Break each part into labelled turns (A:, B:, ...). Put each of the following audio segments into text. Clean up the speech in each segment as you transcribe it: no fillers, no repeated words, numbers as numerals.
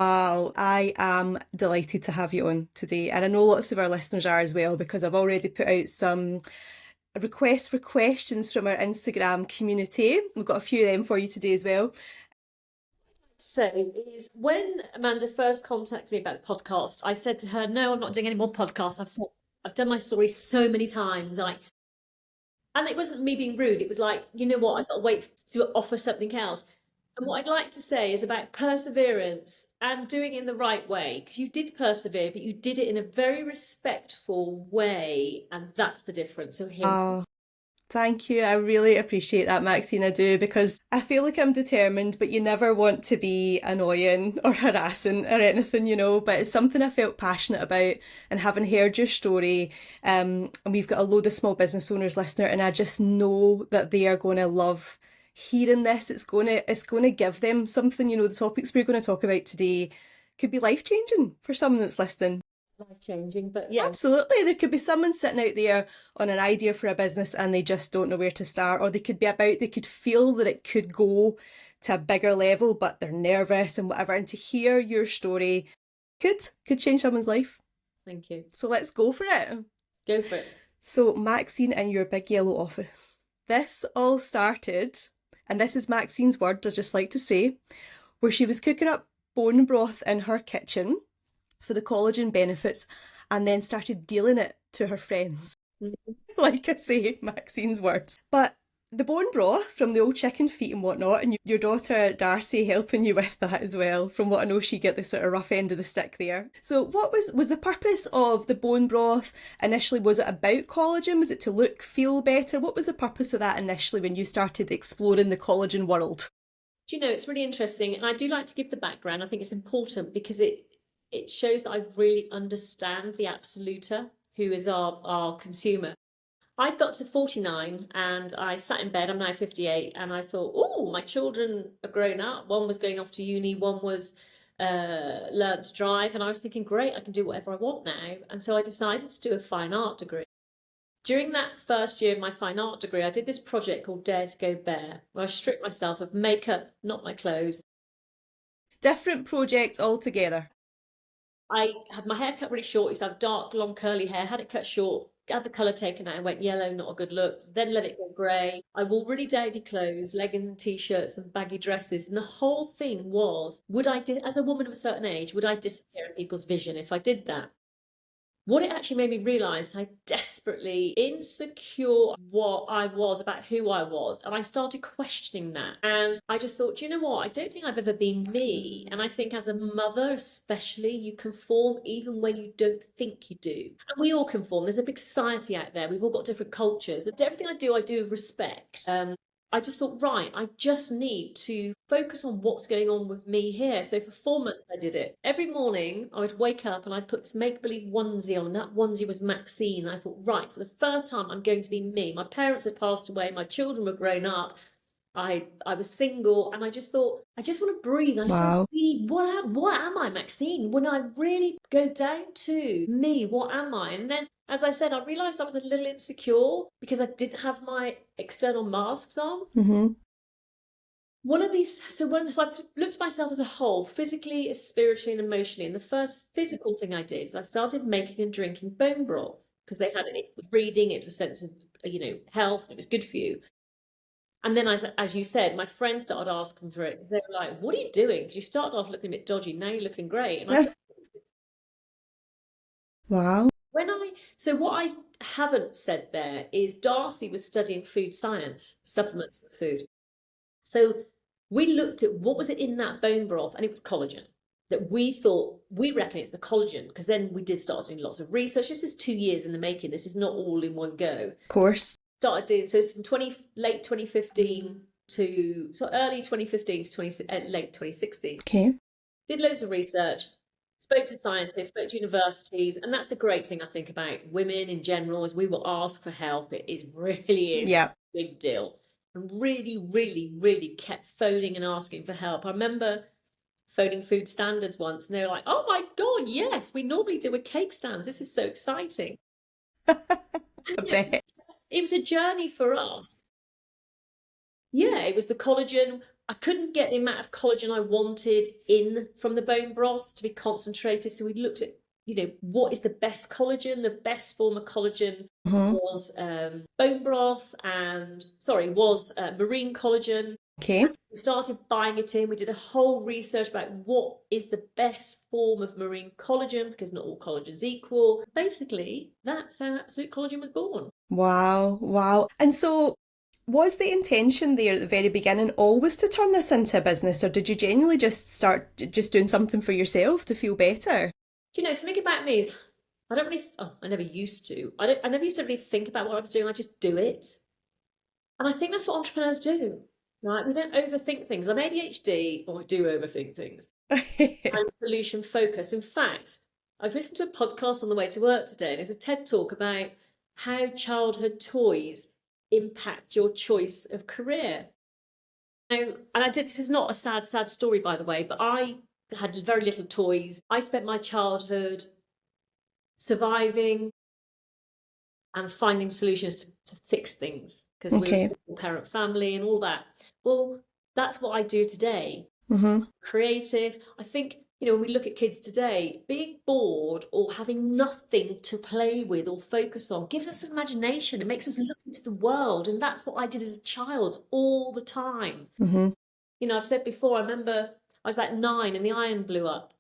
A: Well, I am delighted to have you on today, and I know lots of our listeners are as well because I've already put out some requests for questions from our Instagram community. We've got a few of them for you today as well.
B: Say is when Amanda first contacted me about the podcast, I said to her, "No, I'm not doing any more podcasts. I've done my story so many times, and it wasn't me being rude. It was like, you know what, I've got to wait to offer something else." And what I'd like to say is about perseverance and doing it in the right way, because you did persevere, but you did it in a very respectful way, and that's the difference. So here.
A: Oh, thank you. I really appreciate that, Maxine. I do, because I feel like I'm determined, but you never want to be annoying or harassing or anything, But it's something I felt passionate about, and having heard your story, and we've got a load of small business owners listening, and I just know that they are going to love hearing this. It's going to give them something. The topics we're going to talk about today could be life changing for someone that's listening.
B: Life changing, but yeah.
A: Absolutely. There could be someone sitting out there on an idea for a business and they just don't know where to start, or they could feel that it could go to a bigger level, but they're nervous and whatever. And to hear your story could change someone's life.
B: Thank you.
A: So let's go for it.
B: Go for it.
A: So, Maxine, in your big yellow office, this all started, and this is Maxine's word, I just like to say, where she was cooking up bone broth in her kitchen for the collagen benefits, and then started dealing it to her friends. Like I say, Maxine's words. But the bone broth from the old chicken feet and whatnot, and your daughter Darcy helping you with that as well. From what I know, she got the sort of rough end of the stick there. So what was the purpose of the bone broth initially? Was it about collagen? Was it to look, feel better? What was the purpose of that initially when you started exploring the collagen world?
B: Do you know, it's really interesting, and I do like to give the background. I think it's important because it shows that I really understand the absoluter, who is our consumer. I'd got to 49 and I sat in bed. I'm now 58, and I thought, oh, my children are grown up. One was going off to uni, one was learnt to drive, and I was thinking, great, I can do whatever I want now. And so I decided to do a fine art degree. During that first year of my fine art degree, I did this project called Dare to Go Bare, where I stripped myself of makeup, not my clothes.
A: Different project altogether.
B: I had my hair cut really short. I used to have dark, long, curly hair, had it cut short, had the colour taken out, and went yellow, not a good look. Then let it go grey. I wore really dirty clothes, leggings and t-shirts and baggy dresses. And the whole thing was, as a woman of a certain age, would I disappear in people's vision if I did that? What it actually made me realise, I desperately insecure what I was about who I was. And I started questioning that. And I just thought, do you know what? I don't think I've ever been me. And I think as a mother, especially, you conform even when you don't think you do. And we all conform. There's a big society out there. We've all got different cultures. And everything I do with respect. I just thought, right, I just need to focus on what's going on with me here. So for 4 months, I did it. Every morning, I would wake up and I'd put this make-believe onesie on, and that onesie was Maxine. And I thought, right, for the first time, I'm going to be me. My parents had passed away. My children were grown up. I was single, and I just thought, I just want to breathe. I just want to be, what am I, Maxine? When I really go down to me, what am I? And then, as I said, I realised I was a little insecure because I didn't have my external masks on.
A: Mm-hmm.
B: So I looked at myself as a whole, physically, spiritually, and emotionally. And the first physical thing I did is I started making and drinking bone broth, because they had it with reading, it was a sense of, health, and it was good for you. And then, as you said, my friends started asking for it because they were like, what are you doing? Because you started off looking a bit dodgy, now you're looking great. And I said,
A: wow.
B: So what I haven't said there is Darcy was studying food science, supplements for food. So we looked at what was it in that bone broth, and it was collagen. That we reckon it's the collagen, because then we did start doing lots of research. This is 2 years in the making. This is not all in one go.
A: Of course.
B: Started doing, so it's from late 2015 to early 2015 to late 2016.
A: Okay.
B: Did loads of research, spoke to scientists, spoke to universities, and that's the great thing I think about women in general, is we will ask for help. It really is a big deal. And really, really, really kept phoning and asking for help. I remember phoning Food Standards once, and they were like, oh my God, yes, we normally do with cake stands. This is so exciting. It was a journey for us. Yeah, it was the collagen. I couldn't get the amount of collagen I wanted in from the bone broth to be concentrated. So we looked at, what is the best collagen? The best form of collagen was bone broth was marine collagen.
A: Okay.
B: We started buying it in. We did a whole research about what is the best form of marine collagen, because not all collagen's equal. Basically, that's how Absolute Collagen was born.
A: Wow. And so, was the intention there at the very beginning always to turn this into a business, or did you genuinely just start just doing something for yourself to feel better?
B: Something about me is I never used to. I never used to really think about what I was doing. I just do it. And I think that's what entrepreneurs do, right? We don't overthink things. I'm ADHD, or I do overthink things. I'm solution focused. In fact, I was listening to a podcast on the way to work today, and it was a TED talk about how childhood toys impact your choice of career. This is not a sad story, by the way, but I had very little toys. I spent my childhood surviving and finding solutions to fix things, because we were a single parent family and all that. Well, that's what I do today. Creative. I think, when we look at kids today, being bored or having nothing to play with or focus on gives us imagination. It makes us look into the world. And that's what I did as a child all the time. I've said before, I remember I was about 9 and the iron blew up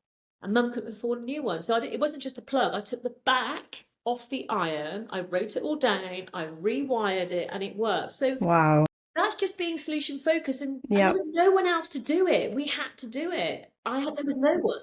B: and Mum couldn't afford a new one. So it wasn't just the plug. I took the back off the iron, I wrote it all down, I rewired it, and it worked. So
A: wow.
B: That's just being solution focused, and there was no one else to do it. We had to do it. There was no one.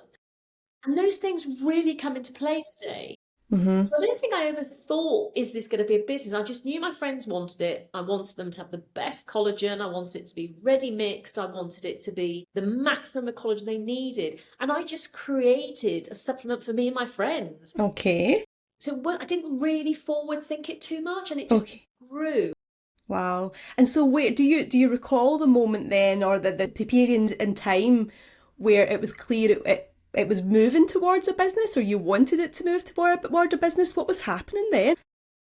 B: And those things really come into play today. So I don't think I ever thought, is this going to be a business? I just knew my friends wanted it. I wanted them to have the best collagen. I wanted it to be ready mixed. I wanted it to be the maximum of collagen they needed. And I just created a supplement for me and my friends.
A: Okay.
B: So I didn't really forward think it too much, and it just grew.
A: Wow. And so wait, do you recall the moment then, or the period in time where it was clear it was moving towards a business, or you wanted it to move toward a business? What was happening then?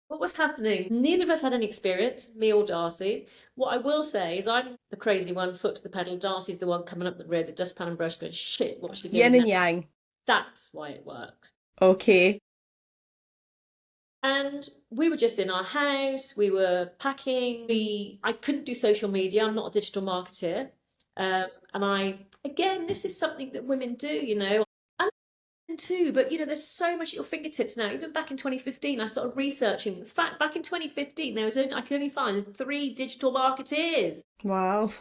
B: What was happening? Neither of us had any experience, me or Darcy. What I will say is I'm the crazy one, foot to the pedal. Darcy's the one coming up the road, the dustpan and brush, going, shit, what's she doing?
A: Yin and yang.
B: That's why it works.
A: Okay.
B: And we were just in our house, we were packing. I couldn't do social media, I'm not a digital marketer. Again, this is something that women do, and men too, but there's so much at your fingertips now. Even back in 2015, I started researching. In fact, back in 2015, I could only find 3 digital marketeers.
A: Wow.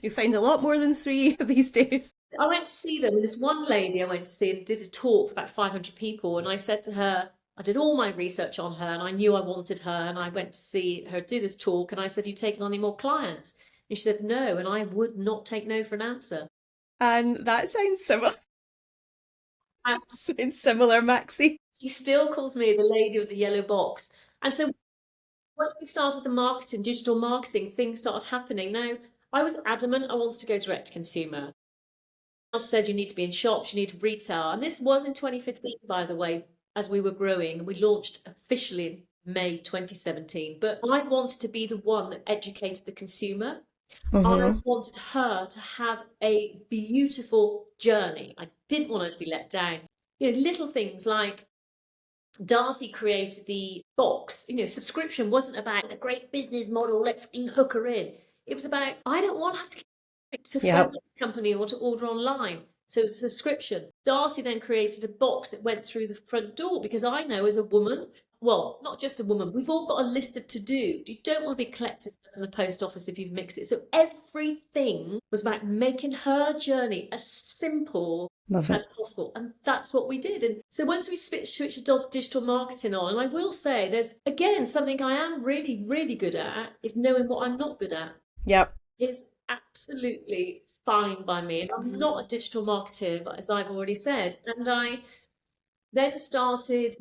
A: You find a lot more than 3 these days.
B: I went to see them. This one lady I went to see and did a talk for about 500 people. And I said to her, I did all my research on her and I knew I wanted her. And I went to see her do this talk. And I said, you taken on any more clients? And she said, no. And I would not take no for an answer.
A: And that sounds similar. Sounds similar, Maxie.
B: She still calls me the lady with the yellow box. And so once we started the digital marketing, things started happening. Now, I was adamant I wanted to go direct to consumer. I said you need to be in shops, you need retail. And this was in 2015, by the way, as we were growing. We launched officially in May 2017. But I wanted to be the one that educated the consumer. I wanted her to have a beautiful journey. I didn't want her to be let down. Little things like Darcy created the box. Subscription wasn't about a great business model, let's hook her in. It was about, I don't want to have to phone this company or to order online. So it was a subscription. Darcy then created a box that went through the front door, because I know as a woman, well, not just a woman, we've all got a list of to-do. You don't want to be collecting stuff from the post office if you've mixed it. So everything was about making her journey as simple as possible. And that's what we did. And so once we switched to digital marketing on, and I will say there's, again, something I am really, really good at is knowing what I'm not good at.
A: Yep.
B: It's absolutely fine by me. And I'm not a digital marketer, but as I've already said. And I then started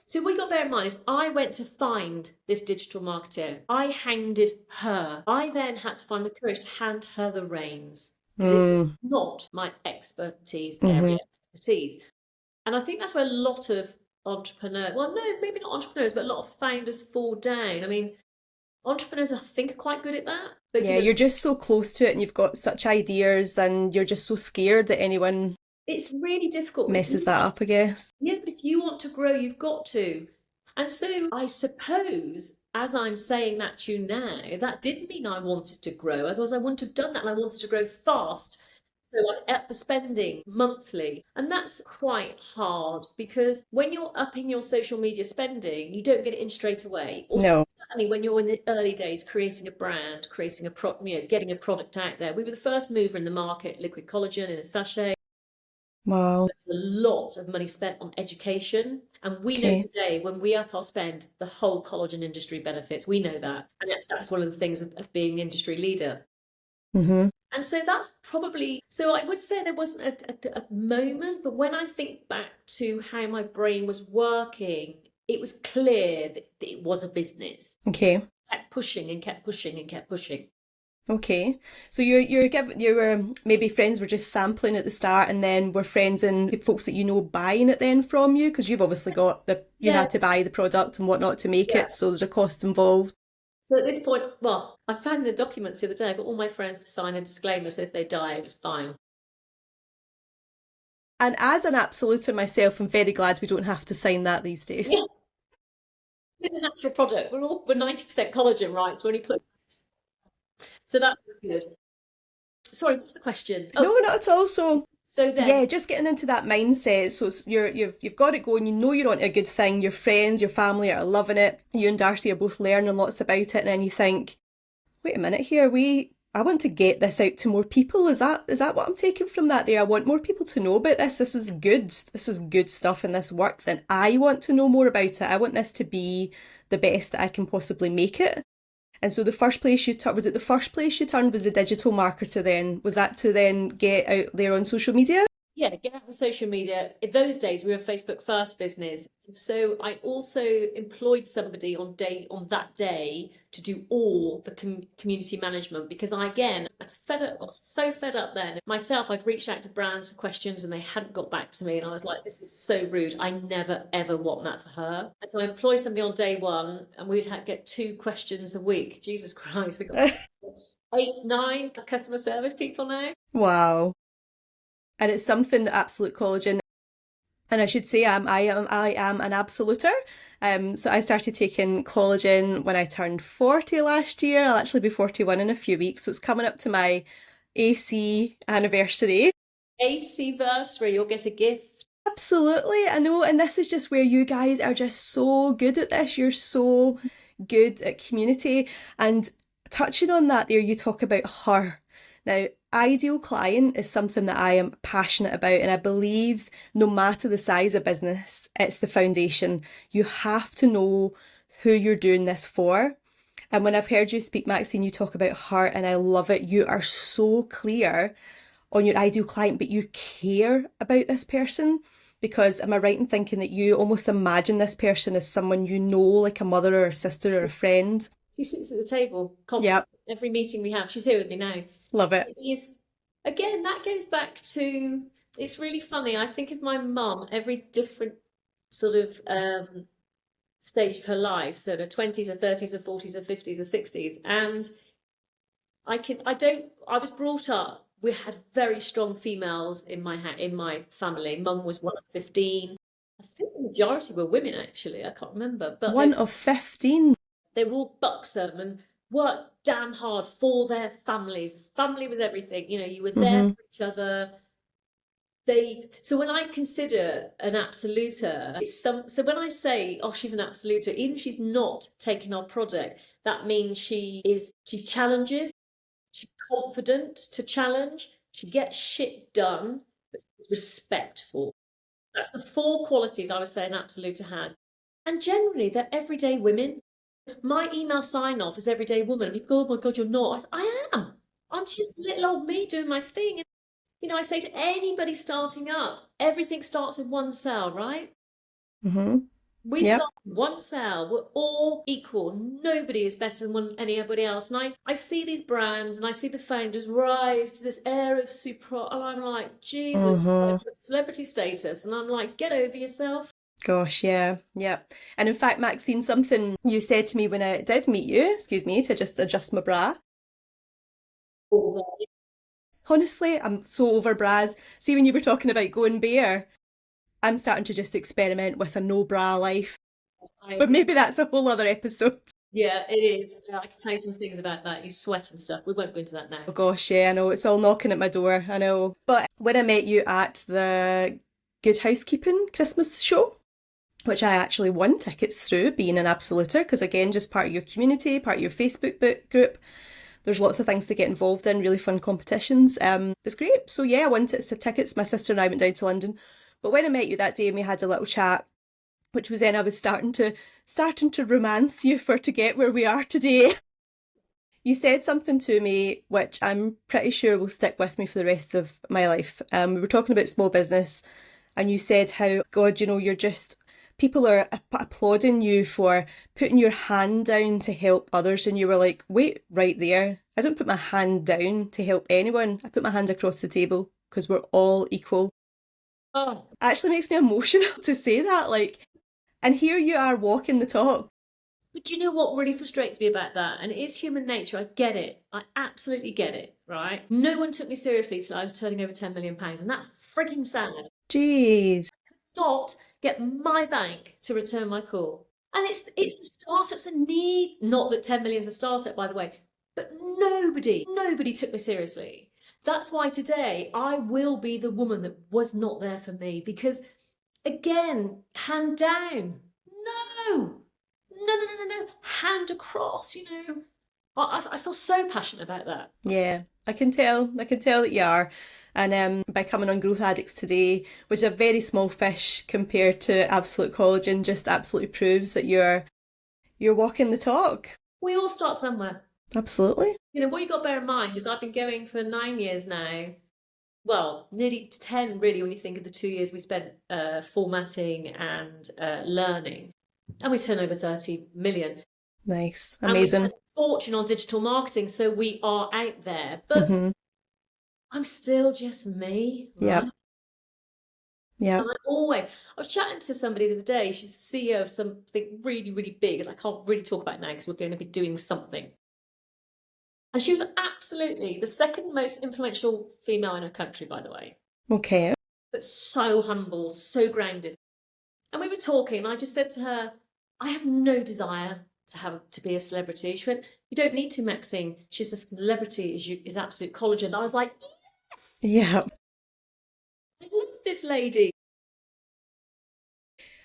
B: so we got to bear in mind is I went to find this digital marketer. I hounded her. I then had to find the courage to hand her the reins. It's not my expertise, area expertise. And I think that's where a lot of entrepreneurs, well, no, maybe not entrepreneurs, but a lot of founders fall down. I mean, Entrepreneurs, I think, are quite good at that. But,
A: Yeah, you're just so close to it and you've got such ideas and you're just so scared that anyone
B: it's really difficult.
A: messes that up, I guess.
B: Yeah, but if you want to grow, you've got to. And so I suppose, as I'm saying that to you now, that didn't mean I wanted to grow. Otherwise, I wouldn't have done that. And I wanted to grow fast. So I upped the spending monthly. And that's quite hard because when you're upping your social media spending, you don't get it in straight away. Or
A: No.
B: certainly when you're in the early days, creating a brand, creating getting a product out there. We were the first mover in the market, liquid collagen in a sachet.
A: Wow.
B: There's a lot of money spent on education. And we know
A: Okay.
B: today, when we up our spend, the whole collagen industry benefits. We know that. And that's one of the things of being the industry leader.
A: Mm-hmm.
B: And so that's probably, so I would say there wasn't a moment, but when I think back to how my brain was working, it was clear that it was a business.
A: Okay.
B: Kept pushing and kept pushing and kept pushing.
A: Okay. So you were maybe friends were just sampling at the start and then were friends and folks that you know buying it then from you because you've obviously got you
B: Yeah.
A: had to buy the product and whatnot to make
B: Yeah.
A: it, so there's a cost involved.
B: So at this point, well, I found the documents the other day. I got all my friends to sign a disclaimer, so if they die, it was fine.
A: And as an absoluter myself, I'm very glad we don't have to sign that these days.
B: Yeah. It's a natural product. We're 90% collagen, right? So we only put. So that was good. Sorry, what's the question?
A: No, not at all. So
B: then,
A: yeah, just getting into that mindset. So you've got it going. You know you're on a good thing. Your friends, your family are loving it. You and Darcy are both learning lots about it, and then you think, wait a minute here. I want to get this out to more people. Is that what I'm taking from that there? I want more people to know about this. This is good. This is good stuff, and this works. And I want to know more about it. I want this to be the best that I can possibly make it. And so the first place you turned, was it the first place you turned was the digital marketer then? Was that to then get out there on social media?
B: yeah, get out on social media. In those days, we were a Facebook first business. And so I also employed somebody on that day to do all the community management because I was so fed up then. Myself, I'd reached out to brands for questions and they hadn't got back to me. And I was like, this is so rude. I never, ever want that for her. And so I employed somebody on day one and we'd get 2 questions a week. Jesus Christ, we got 8, 9 customer service people now.
A: Wow. And it's something that Absolute Collagen, and I should say I am an absoluter. So I started taking collagen when I turned 40 last year. I'll actually be 41 in a few weeks, so it's coming up to my AC anniversary.
B: AC-versary, you'll get a gift.
A: Absolutely, I know, and this is just where you guys are just so good at this. You're so good at community. And touching on that there, you talk about her. Now, ideal client is something that I am passionate about, and I believe no matter the size of business, it's the foundation. You have to know who you're doing this for. And when I've heard you speak, Maxine, you talk about heart, and I love it. You are so clear on your ideal client, but you care about this person. Because am I right in thinking that you almost imagine this person as someone you know, like a mother or a sister or a friend?
B: She sits at the table
A: Yep.
B: every meeting we have. She's here with me now.
A: Love it.
B: Again, that goes back to, it's really funny. I think of my mum, every different sort of stage of her life. So the 20s or 30s or 40s or 50s or 60s. And I was brought up, we had very strong females in my family. Mum was one of 15. I think the majority were women, actually. I can't remember. But
A: one of 15.
B: They were all buxom and worked damn hard for their families. Family was everything. You were there for each other. So when I consider an absoluter, so when I say, oh, she's an absoluter, even if she's not taking our product, that means she challenges, she's confident to challenge, she gets shit done, but she's respectful. That's the 4 qualities I would say an absoluter has. And generally, they're everyday women. My email sign-off is everyday woman. People go, oh my God, you're not. I am. I'm just little old me doing my thing. And, I say to anybody starting up, everything starts with 1 cell, right?
A: Mm-hmm.
B: We start with 1 cell. We're all equal. Nobody is better than anybody else. And I see these brands and I see the founders rise to this air of super, and I'm like, Jesus Christ, celebrity status. And I'm like, get over yourself.
A: Gosh, yeah, yeah. And in fact, Maxine, something you said to me when I did meet you, excuse me, to just adjust my bra.
B: All day.
A: Honestly, I'm so over bras. See, when you were talking about going bare, I'm starting to just experiment with a no bra life. But maybe that's a whole other episode.
B: Yeah, it is. I can tell you some things about that. You sweat and stuff. We won't go into that now.
A: Oh gosh, yeah, I know. It's all knocking at my door, I know. But when I met you at the Good Housekeeping Christmas show, which I actually won tickets through being an absoluter, because again, just part of your community, part of your Facebook book group. There's lots of things to get involved in, really fun competitions. It's great. So yeah, I won tickets. My sister and I went down to London. But when I met you that day and we had a little chat, which was then I was starting to romance you for to get where we are today. You said something to me which I'm pretty sure will stick with me for the rest of my life. We were talking about small business, and you said how, God, you're just, people are applauding you for putting your hand down to help others. And you were like, wait, right there. I don't put my hand down to help anyone. I put my hand across the table because we're all equal.
B: Oh,
A: It actually makes me emotional to say that. And here you are walking the talk.
B: but do you know what really frustrates me about that? And it is human nature. I get it. I absolutely get it, right? No one took me seriously till I was turning over £10 million, and that's freaking sad.
A: Jeez.
B: Not get my bank to return my call. And it's the startups that need, not that 10 million is a startup, by the way, but nobody took me seriously. That's why today I will be the woman that was not there for me, because again, hand down. No, hand across, I feel so passionate about that.
A: Yeah, I can tell that you are. And by coming on Growth Addicts today, which is a very small fish compared to Absolute Collagen, just absolutely proves that you're walking the talk.
B: We all start somewhere.
A: Absolutely.
B: What you got to bear in mind is I've been going for 9 years now. Well, nearly 10 really, when you think of the 2 years we spent formatting and learning. And we turn over 30 million.
A: Nice.
B: And we
A: Amazing.
B: spend a fortune on digital marketing, so we are out there. But I'm still just me.
A: Yeah.
B: Right?
A: Yeah.
B: And I was chatting to somebody the other day. She's the CEO of something really, really big, and I can't really talk about it now because we're going to be doing something. And she was absolutely the second most influential female in her country, by the way.
A: Okay.
B: But so humble, so grounded. And we were talking, and I just said to her, I have no desire to be a celebrity. She went, you don't need to, Maxine. She's the celebrity is Absolute Collagen. I was like, yes.
A: Yeah.
B: I love this lady.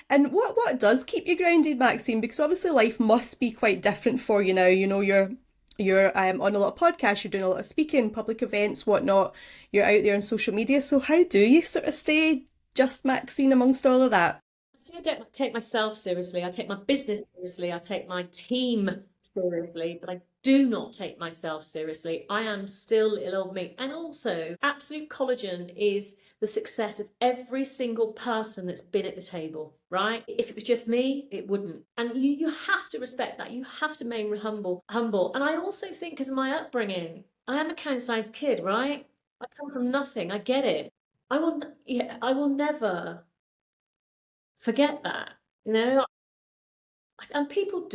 A: And what does keep you grounded, Maxine? Because obviously life must be quite different for you now. You're on a lot of podcasts, you're doing a lot of speaking, public events, whatnot. You're out there on social media. So how do you sort of stay just Maxine amongst all of that?
B: See, I don't take myself seriously. I take my business seriously. I take my team seriously, but I do not take myself seriously. I am still little old me. And also, Absolute Collagen is the success of every single person that's been at the table, right? If it was just me, it wouldn't. And you have to respect that. You have to remain humble. And I also think, because of my upbringing, I am a count-sized kid, right? I come from nothing. I get it. I will never forget that, and people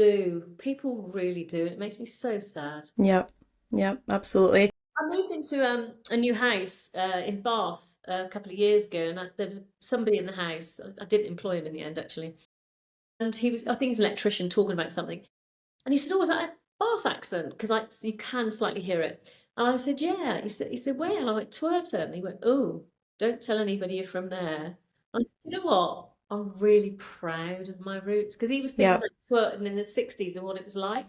B: really do, and it makes me so sad.
A: Yep, absolutely.
B: I moved into a new house in Bath a couple of years ago, and there was somebody in the house. I didn't employ him in the end, actually, and I think he's an electrician talking about something, and he said, oh, is that a Bath accent? Because you can slightly hear it. And I said, yeah. He said, where? And I went, Twerton. And he went, oh, don't tell anybody you're from there. I said, you know what? I'm really proud of my roots, because he was thinking about twerking in the 60s and what it was like.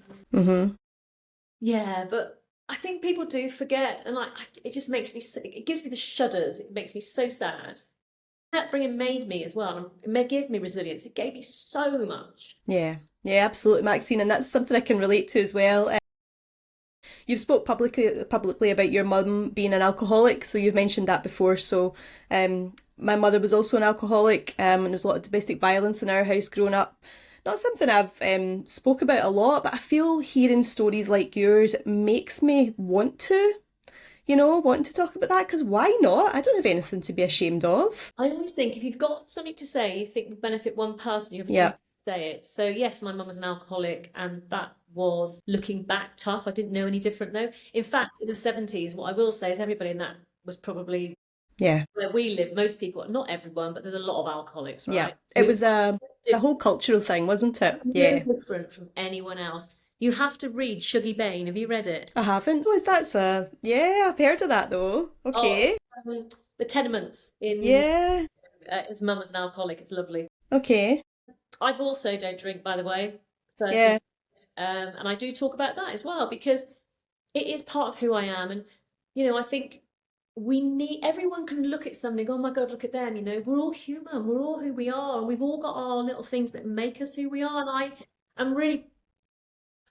B: Yeah, but I think people do forget, and it just makes me, it gives me the shudders. It makes me so sad. That upbringing made me as well, and it gave me resilience. It gave me so much.
A: Yeah, absolutely, Maxine, and that's something I can relate to as well. You've spoke publicly about your mum being an alcoholic, so you've mentioned that before. So my mother was also an alcoholic, and there was a lot of domestic violence in our house growing up. Not something I've spoke about a lot, but I feel hearing stories like yours makes me want to, wanting to talk about that, because why not? I don't have anything to be ashamed of.
B: I always think if you've got something to say you think will benefit one person, you have a
A: Yeah.
B: duty to say it. So yes, my mum was an alcoholic, and that was, looking back, tough. I didn't know any different though. In fact, in the 70s, what I will say is everybody in that was probably
A: Yeah.
B: where we live. Most people, not everyone, but there's a lot of alcoholics,
A: Yeah.
B: right?
A: It was a whole cultural thing, wasn't it?
B: No
A: Yeah.
B: different from anyone else. You have to read Shuggie Bain. Have you read it?
A: I haven't. Oh, yeah, I've heard of that though.
B: Oh,
A: Okay.
B: The Tenements in
A: Yeah.
B: his mum was an alcoholic. It's lovely.
A: Okay.
B: I've also don't drink, by the way, 13
A: Yeah.
B: years, and I do talk about that as well because it is part of who I am. And I think everyone can look at something, oh my God, look at them. We're all human, we're all who we are, and we've all got our little things that make us who we are. And I am really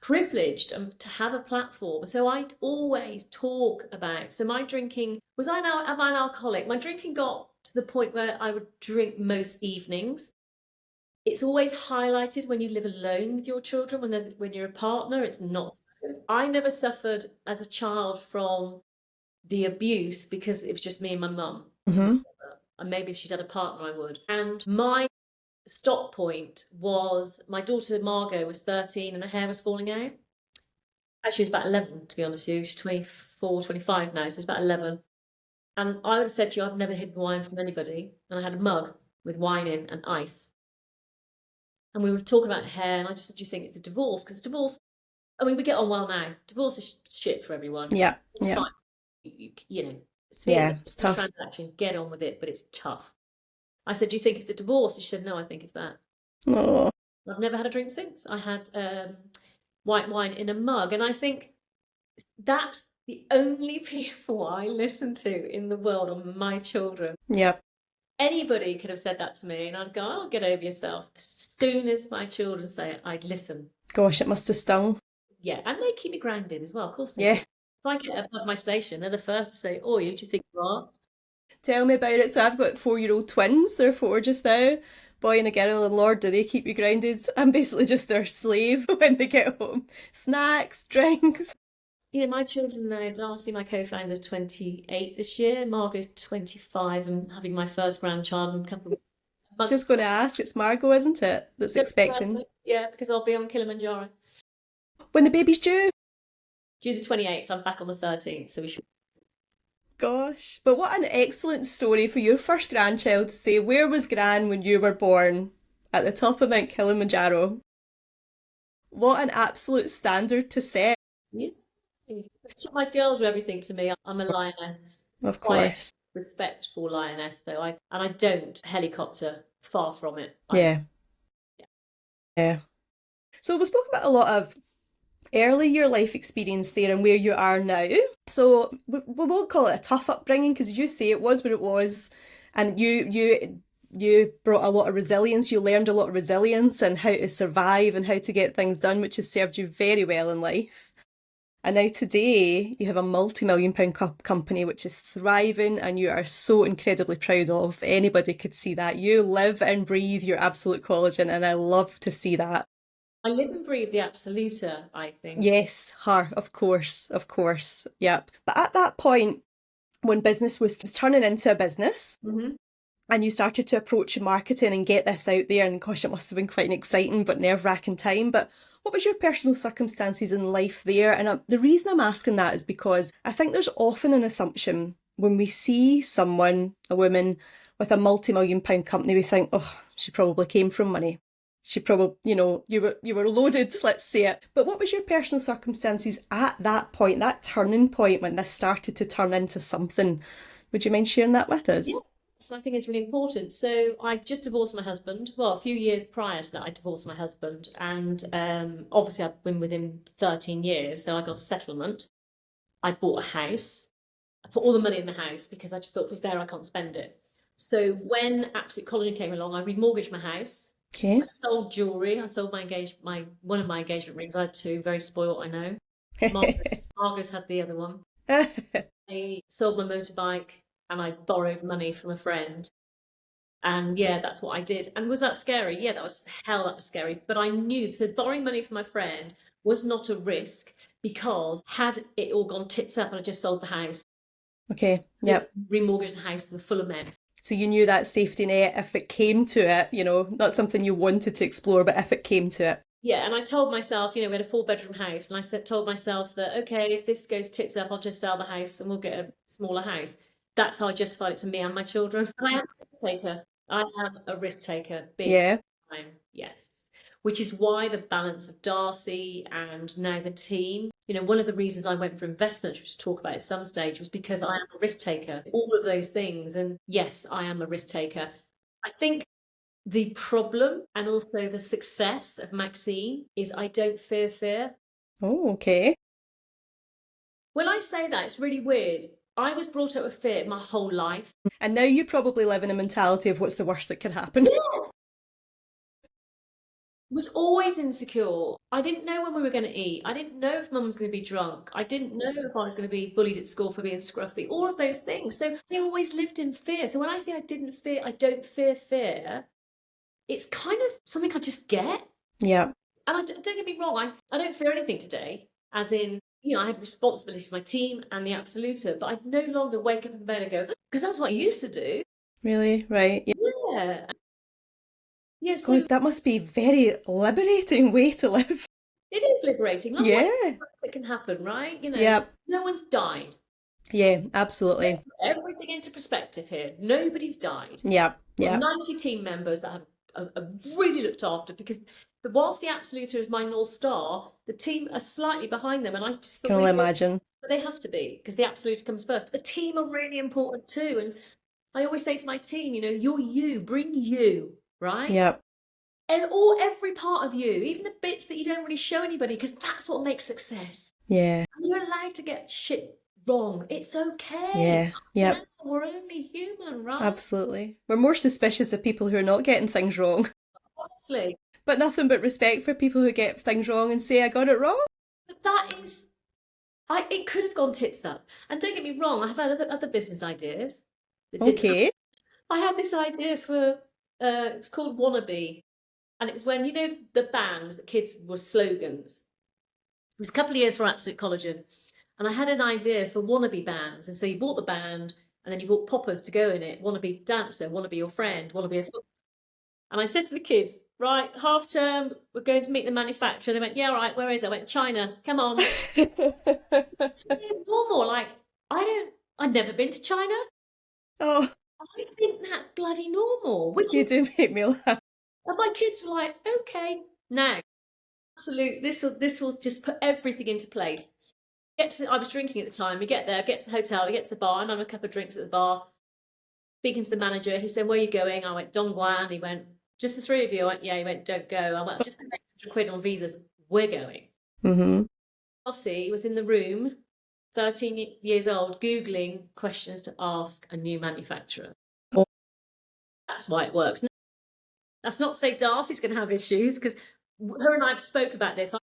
B: privileged to have a platform. So I always talk about, so my drinking, am I an alcoholic? My drinking got to the point where I would drink most evenings. It's always highlighted when you live alone with your children. When you're a partner, it's not. I never suffered as a child from the abuse because it was just me and my mum.
A: Mm-hmm.
B: And maybe if she'd had a partner, I would. And my stop point was my daughter Margot was 13 and her hair was falling out. Actually, she was about 11, to be honest with you. She's 24, 25 now, so it's about 11. And I would have said to you, I've never hidden wine from anybody. And I had a mug with wine in and ice. And we were talking about hair, and I just said, do you think it's a divorce? Because divorce, I mean, we get on well now. Divorce is shit for everyone.
A: Yeah.
B: It's
A: Yeah.
B: fine. See
A: it's
B: a
A: tough.
B: transaction, get on with it, but it's tough. I said, do you think it's a divorce? She said, no, I think it's that.
A: Oh.
B: I've never had a drink since. I had white wine in a mug, and I think that's the only people I listen to in the world are my children.
A: Yeah.
B: Anybody could have said that to me, and I'd go, "Oh, get over yourself." As soon as my children say it, I'd listen.
A: Gosh, it must have stung.
B: Yeah, and they keep me grounded as well. Of course they
A: Yeah.
B: do. If I get above my station, they're the first to say, "Oh, who do you think you are?"
A: Tell me about it. So I've got 4-year-old twins. They're 4 just now. Boy and a girl, and Lord, do they keep you grounded. I'm basically just their slave when they get home. Snacks, drinks.
B: My children now, Darcy, my co-founder, is 28 this year. Margot's 25 and having my first grandchild in a couple of months.
A: Just going to ask, it's Margot, isn't it, that's expecting?
B: Yeah, because I'll be on Kilimanjaro.
A: When the baby's due?
B: Due the 28th, I'm back on the 13th, so we should.
A: Gosh, but what an excellent story for your first grandchild to say, where was Gran when you were born? At the top of Mount Kilimanjaro. What an absolute standard to set.
B: Yeah. My girls are everything to me. I'm a lioness.
A: Of
B: Quiet,
A: course.
B: respectful lioness, though. I don't helicopter. Far from it.
A: Yeah. So we spoke about a lot of early year life experience there and where you are now. So we won't call it a tough upbringing because you say it was what it was, and you brought a lot of resilience. You learned a lot of resilience and how to survive and how to get things done, which has served you very well in life. And now today you have a multi-million-pound company which is thriving and you are so incredibly proud of. Anybody could see that. You live and breathe your absolute collagen, and I love to see that.
B: I live and breathe the absoluta, I think.
A: Yes, her, of course, yep. But at that point, when business was turning into a business, and you started to approach marketing and get this out there, and gosh, it must have been quite an exciting but nerve-wracking time. But what was your personal circumstances in life there? And the reason I'm asking that is because I think there's often an assumption when we see someone, a woman, with a multi-million-pound company, we think, oh, she probably came from money. She probably, you were loaded, let's say it. But what was your personal circumstances at that point, that turning point when this started to turn into something? Would you mind sharing that with us?
B: Yeah. So I think it's really important. So I just divorced my husband. Well, a few years prior to that, I divorced my husband. And obviously I've been with him 13 years. So I got a settlement. I bought a house. I put all the money in the house because I just thought if it's there, I can't spend it. So when Absolute Collagen came along, I remortgaged my house.
A: Okay.
B: I sold jewellery. I sold one of my engagement rings. I had two. Very spoiled, I know. Margot's had the other one. I sold my motorbike. And I borrowed money from a friend. And yeah, that's what I did. And was that scary? Yeah, that was scary. But I knew that borrowing money from my friend was not a risk because had it all gone tits up and I just sold the house,
A: Okay. Yep.
B: Remortgage the house to the full amount.
A: So you knew that safety net, if it came to it, you know, not something you wanted to explore, but if it came to it.
B: Yeah, and I told myself, we had a 4-bedroom house, and told myself that, okay, if this goes tits up, I'll just sell the house and we'll get a smaller house. That's how I justified it to me and my children. And I am a risk taker. I am a risk taker. Big time, yes. Which is why the balance of Darcy and now the team, one of the reasons I went for investment, which we'll talk about at some stage, was because I am a risk taker. All of those things. And yes, I am a risk taker. I think the problem and also the success of Maxine is I don't fear fear.
A: Oh, okay.
B: When I say that, it's really weird. I was brought up with fear my whole life.
A: And now you probably live in a mentality of what's the worst that can happen.
B: Yeah. Was always insecure. I didn't know when we were going to eat. I didn't know if mum was going to be drunk. I didn't know if I was going to be bullied at school for being scruffy. All of those things. So I always lived in fear. So when I say I don't fear fear, it's kind of something I just get.
A: Yeah.
B: And don't get me wrong, I don't fear anything today. As in, I have responsibility for my team and the absoluter, but I no longer wake up in bed and go, because that's what I used to do.
A: Really? Right.
B: Yeah. Yeah, so
A: God, that must be a very liberating way to live.
B: It is liberating. It can happen, right?
A: Yep.
B: No one's died.
A: Yeah, absolutely.
B: Let's put everything into perspective here. Nobody's died.
A: Yeah.
B: 90 team members that have really looked after, because whilst the absoluter is my North Star, the team are slightly behind them, and I just
A: can only imagine.
B: But they have to be, because the absoluter comes first. But the team are really important too. And I always say to my team, you're you, bring you. Right?
A: Yep.
B: And every part of you, even the bits that you don't really show anybody, because that's what makes success.
A: Yeah.
B: And you're allowed to get shit wrong. It's okay.
A: Yeah.
B: We're only human, right?
A: Absolutely. We're more suspicious of people who are not getting things wrong.
B: Honestly.
A: But nothing but respect for people who get things wrong and say, I got it wrong.
B: But that is, it could have gone tits up. And don't get me wrong, I have had other business ideas.
A: Okay.
B: I had this idea for... it was called Wannabe, and it was when the bands that kids were slogans. It was a couple of years for Absolute Collagen, and I had an idea for wannabe bands, and so you bought the band, and then you bought poppers to go in it. Wannabe dancer, wannabe your friend, wannabe a footballer. And I said to the kids, right, half term, we're going to meet the manufacturer. They went, yeah, right, where is it? I went, China, come on. So it's normal. Like, I'd never been to China.
A: Oh.
B: I think that's bloody normal.
A: You do make me laugh.
B: And my kids were like, okay, now, absolute, this will just put everything into place. I was drinking at the time. We get there, get to the hotel, we get to the bar. I'm having a couple of drinks at the bar. Speaking to the manager, he said, where are you going? I went, Dongguan. He went, just the three of you? I went, yeah. He went, don't go. I went, just put £100 on visas. We're going.
A: Mm-hmm.
B: Ossie was in the room, 13 years old, Googling questions to ask a new manufacturer.
A: Oh.
B: That's why it works. That's not to say Darcy's going to have issues, because her and I have spoke about this.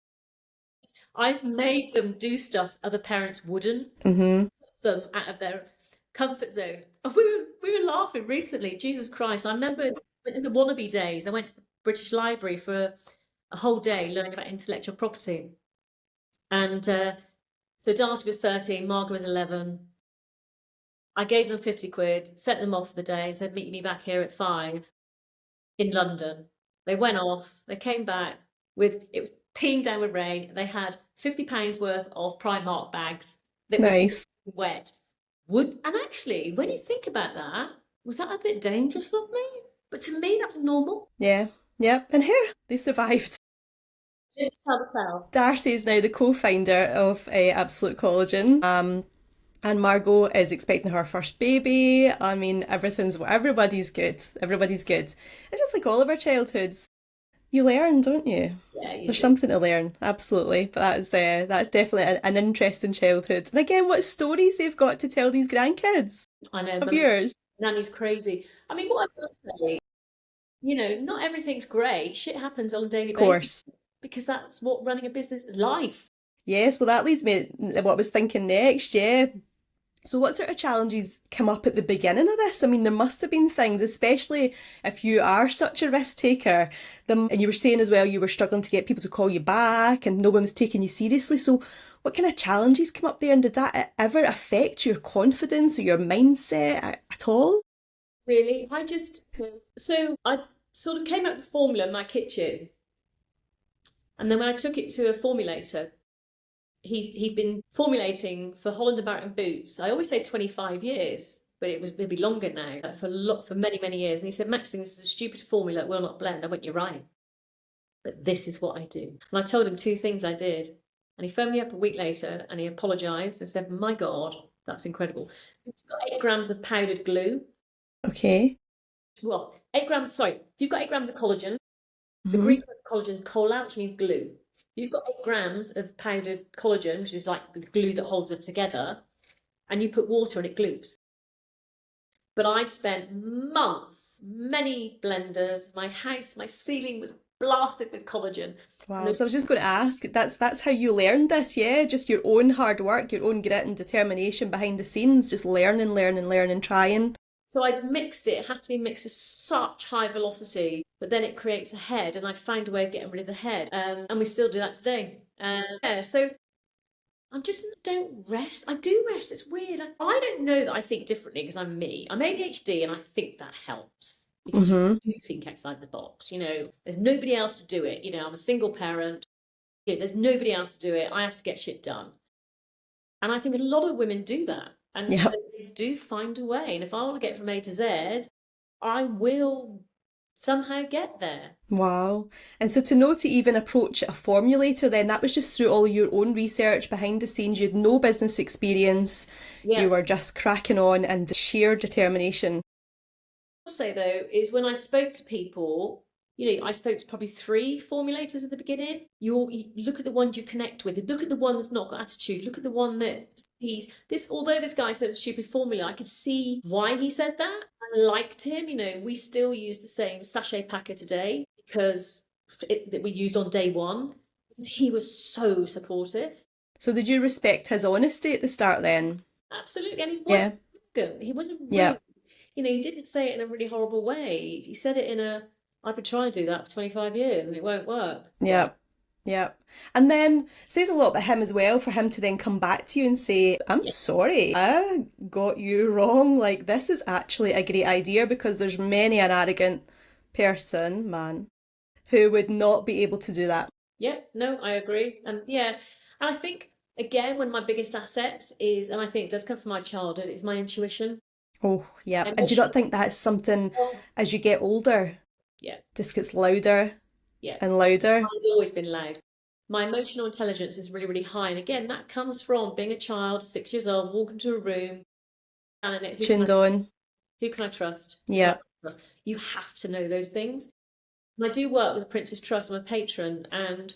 B: I've made them do stuff other parents wouldn't.
A: Mm-hmm.
B: Put them out of their comfort zone. And we were laughing recently. Jesus Christ! I remember in the wannabe days, I went to the British Library for a whole day learning about intellectual property, and so Darcy was 13, Margaret was 11. I gave them £50, sent them off for the day, and said, meet me back here at 5 in London. They went off, they came back it was peeing down with rain. They had £50 worth of Primark bags that
A: nice.
B: Was wet. And actually, when you think about that, was that a bit dangerous of me? But to me, that was normal.
A: Yeah. Yep. And here, they survived. Darcy is now the co-founder of Absolute Collagen. And Margot is expecting her first baby. I mean, everybody's good. Everybody's good. It's just like all of our childhoods. You learn, don't you?
B: Yeah,
A: there's something to learn, absolutely. But that's definitely an interesting childhood. And again, what stories they've got to tell these grandkids.
B: I know.
A: Of yours.
B: Nanny's crazy. I mean, what I will say, not everything's great. Shit happens on a daily basis. Of course. Because that's what running a business is. Life. Yes,
A: well, that leads me to what I was thinking next, yeah. So what sort of challenges come up at the beginning of this? I mean, there must have been things, especially if you are such a risk taker. And you were saying as well, you were struggling to get people to call you back and no one was taking you seriously. So What kind of challenges come up there, and did that ever affect your confidence or your mindset at all?
B: Really, so I sort of came up with a formula in my kitchen, and then when I took it to a formulator, he'd been formulating for Holland and Barrett and Boots. I always say 25 years, but it'll be longer now, for many, many years. And he said, Maxine, this is a stupid formula, it will not blend. I went, you're right, but this is what I do. And I told him 2 things I did. And he phoned me up a week later and he apologized and said, my God, that's incredible. So you've got 8 grams of powdered glue.
A: Okay.
B: Well, 8 grams, sorry, if you've got 8 grams of collagen, the
A: Mm-hmm.
B: Greek word for collagen is kola, which means glue. You've got 8 grams of powdered collagen, which is like the glue that holds us together, and you put water and it glues. But I'd spent months, many blenders, my house, my ceiling was blasted with collagen.
A: Wow. So I was just going to ask, that's how you learned this, yeah? Just your own hard work, your own grit and determination behind the scenes, just learning, trying.
B: So I'd mixed it. It has to be mixed at such high velocity, but then it creates a head, and I found a way of getting rid of the head. And we still do that today. Yeah, so I just don't rest. I do rest. It's weird. I don't know that I think differently because I'm me. I'm ADHD, and I think that helps because you do think outside the box. You know, there's nobody else to do it. You know, I'm a single parent. You know, there's nobody else to do it. I have to get shit done. And I think a lot of women do that. And
A: Yep.
B: so they do find a way. And if I want to get from A to Z, I will somehow get there.
A: Wow. And so to know to even approach a formulator, then that was just through all your own research behind the scenes. You had no business experience.
B: Yeah.
A: You were just cracking on and sheer determination.
B: I'll say though, is when I spoke to people, you know, I spoke to probably 3 formulators at the beginning. You look at the ones you connect with. Look at the one that's not got attitude. Look at the one that sees this. Although this guy said it's a stupid formula, I could see why he said that. I liked him. You know, we still use the same sachet packer today because that we used on day one. He was so supportive.
A: So did you respect his honesty at the start then?
B: Absolutely, and he wasn't arrogant. He wasn't rude.
A: Yeah.
B: You know, he didn't say it in a really horrible way. He said it in a, I've been trying to do that for 25 years and it won't work.
A: Yep. Yep. And then it says a lot about him as well, for him to then come back to you and say, I'm sorry, I got you wrong. Like, this is actually a great idea, because there's many an arrogant man, who would not be able to do that.
B: Yeah, no, I agree. And yeah, and I think, again, one of my biggest assets is, and I think it does come from my childhood, is my intuition.
A: Oh, yeah. And do you not think that's something as you get older,
B: Yeah,
A: just gets louder
B: yeah.
A: and louder?
B: Mine's always been loud. My emotional intelligence is really, really high. And again, that comes from being a child, 6 years old, walking into a room, and it,
A: Tuned on.
B: who can I trust?
A: Yeah.
B: You have to know those things. And I do work with the Princess Trust. I'm a patron. And,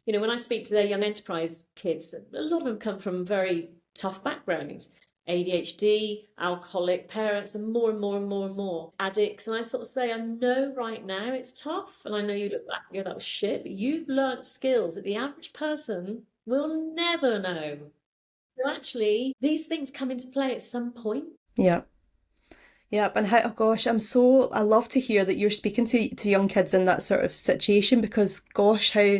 B: you know, when I speak to their young enterprise kids, a lot of them come from very tough backgrounds. ADHD, alcoholic parents, and more addicts. And I sort of say, I know right now it's tough, and I know you look back and go, that was shit, but you've learnt skills that the average person will never know. So actually, these things come into play at some point.
A: Yeah. Yep. And how, oh gosh, I love to hear that you're speaking to young kids in that sort of situation, because gosh, how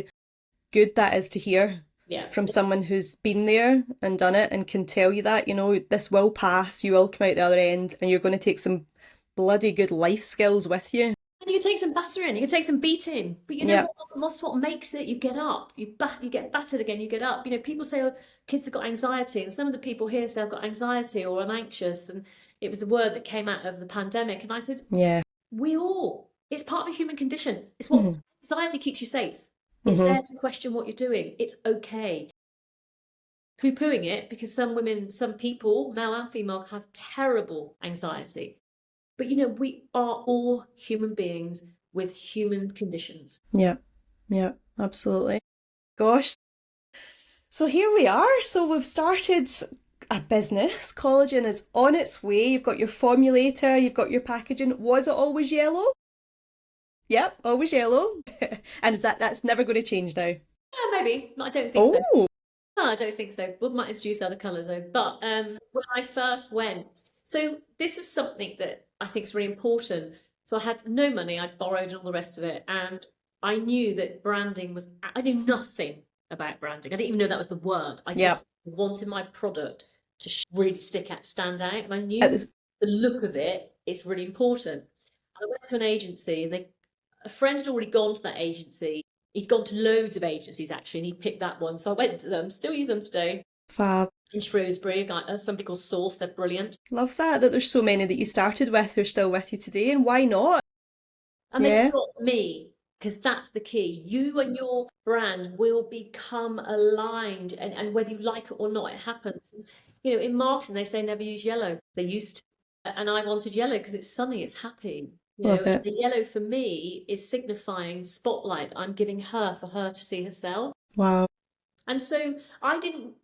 A: good that is to hear.
B: Yeah.
A: From someone who's been there and done it and can tell you that, you know, this will pass, you will come out the other end, and you're going to take some bloody good life skills with you.
B: And you can take some battering, you can take some beating, but you know what's what makes it? You get up, you get battered again, you get up. You know, people say, oh, kids have got anxiety, and some of the people here say I've got anxiety or I'm anxious, and it was the word that came out of the pandemic. And I said,
A: yeah,
B: it's part of a human condition. It's what anxiety keeps you safe. It's there to question what you're doing. It's okay. Poo-pooing it, because some women, some people, male and female, have terrible anxiety. But, you know, we are all human beings with human conditions.
A: Yeah, absolutely. Gosh. So here we are. So we've started a business. Collagen is on its way. You've got your formulator, you've got your packaging. Was it always yellow? Yep, always yellow. And that's never going to change now?
B: Yeah, maybe. I don't think so. No, I don't think so. We might introduce other colours though. But when I first went, so this was something that I think is really important. So I had no money, I'd borrowed and all the rest of it. And I knew that branding was, I knew nothing about branding. I didn't even know that was the word. I
A: Yeah.
B: just wanted my product to really stand out. And I
A: At
B: knew
A: the-
B: the look of it is really important. I went to an agency, and a friend had already gone to that agency. He'd gone to loads of agencies, actually, and he picked that one. So I went to them, still use them today,
A: Fab.
B: in Shrewsbury. Somebody called Source, they're brilliant.
A: Love that there's so many that you started with who are still with you today, and why not?
B: And
A: Yeah.
B: they've got me, because that's the key. You and your brand will become aligned, and whether you like it or not, it happens. You know, in marketing, they say never use yellow. They used to. And I wanted yellow because it's sunny, it's happy. You know,
A: Love it.
B: and the yellow for me is signifying spotlight that I'm giving her for her to see herself.
A: Wow.
B: And so I didn't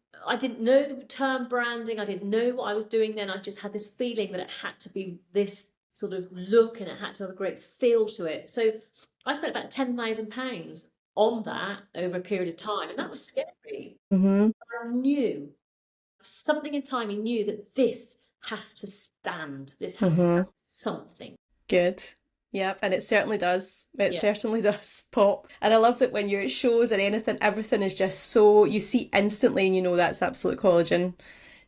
B: know the term branding. I didn't know what I was doing then. I just had this feeling that it had to be this sort of look, and it had to have a great feel to it. So I spent about £10,000 on that over a period of time, and that was scary.
A: Mm-hmm.
B: I knew something in time. I knew that this has to stand. This has to stand something.
A: Good. Yep, and it certainly does. It
B: Yeah.
A: certainly does pop. And I love that when you're at shows or anything, everything is just so, you see instantly and you know that's absolute collagen.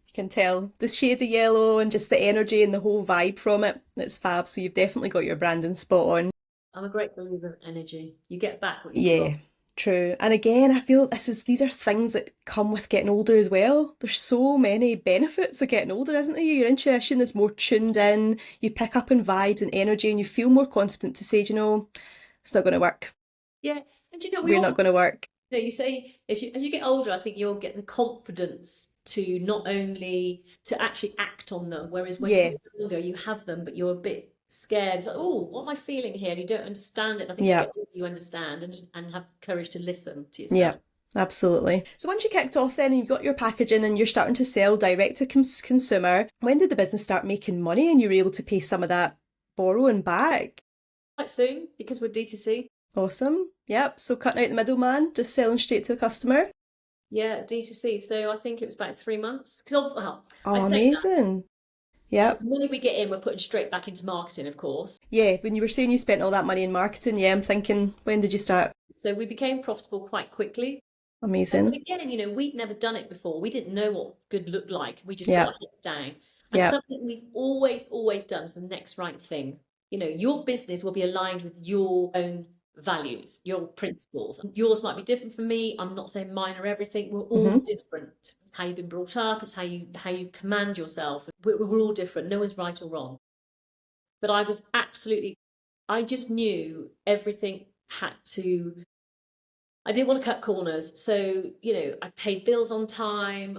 A: You can tell the shade of yellow and just the energy and the whole vibe from it. It's fab. So you've definitely got your branding spot on.
B: I'm a great believer in energy. You get back what you've
A: Yeah,
B: got.
A: true. And again, I feel these are things that come with getting older as well. There's so many benefits of getting older, isn't there? Your intuition is more tuned in, you pick up on vibes and energy, and you feel more confident to say, "Do you know, it's not going to work.
B: Yeah. And do you know,
A: We're not going to work."
B: you know, you say as you get older, I think you'll get the confidence to not only to actually act on them, whereas when
A: Yeah.
B: you're younger, you have them, but you're a bit scared. It's like, oh, what am I feeling here? And you don't understand it. And I think
A: Yeah.
B: you get older, you understand and have courage to listen to yourself.
A: Yeah, absolutely. So once you kicked off then and you've got your packaging and you're starting to sell direct to consumer, when did the business start making money and you were able to pay some of that borrowing back?
B: Quite soon, because we're D2C.
A: Awesome. Yep. So cutting out the middleman, just selling straight to the customer.
B: Yeah, D2C. So I think it was about 3 months. Because
A: Oh,
B: I say that,
A: amazing. Yep.
B: the money we get in, we're putting straight back into marketing, of course.
A: Yeah, when you were saying you spent all that money in marketing, yeah, I'm thinking, when did you start?
B: So we became profitable quite quickly. And
A: Amazing.
B: again, you know, we'd never done it before. We didn't know what good looked like. We just
A: Yeah.
B: got it down. And
A: Yeah.
B: something we've always done is the next right thing. You know, your business will be aligned with your own values, your principles. Yours might be different from me. I'm not saying mine are everything. We're all different. It's how you've been brought up. It's how you command yourself. We're all different. No one's right or wrong. But I just knew everything had to. I didn't want to cut corners. So, you know, I paid bills on time.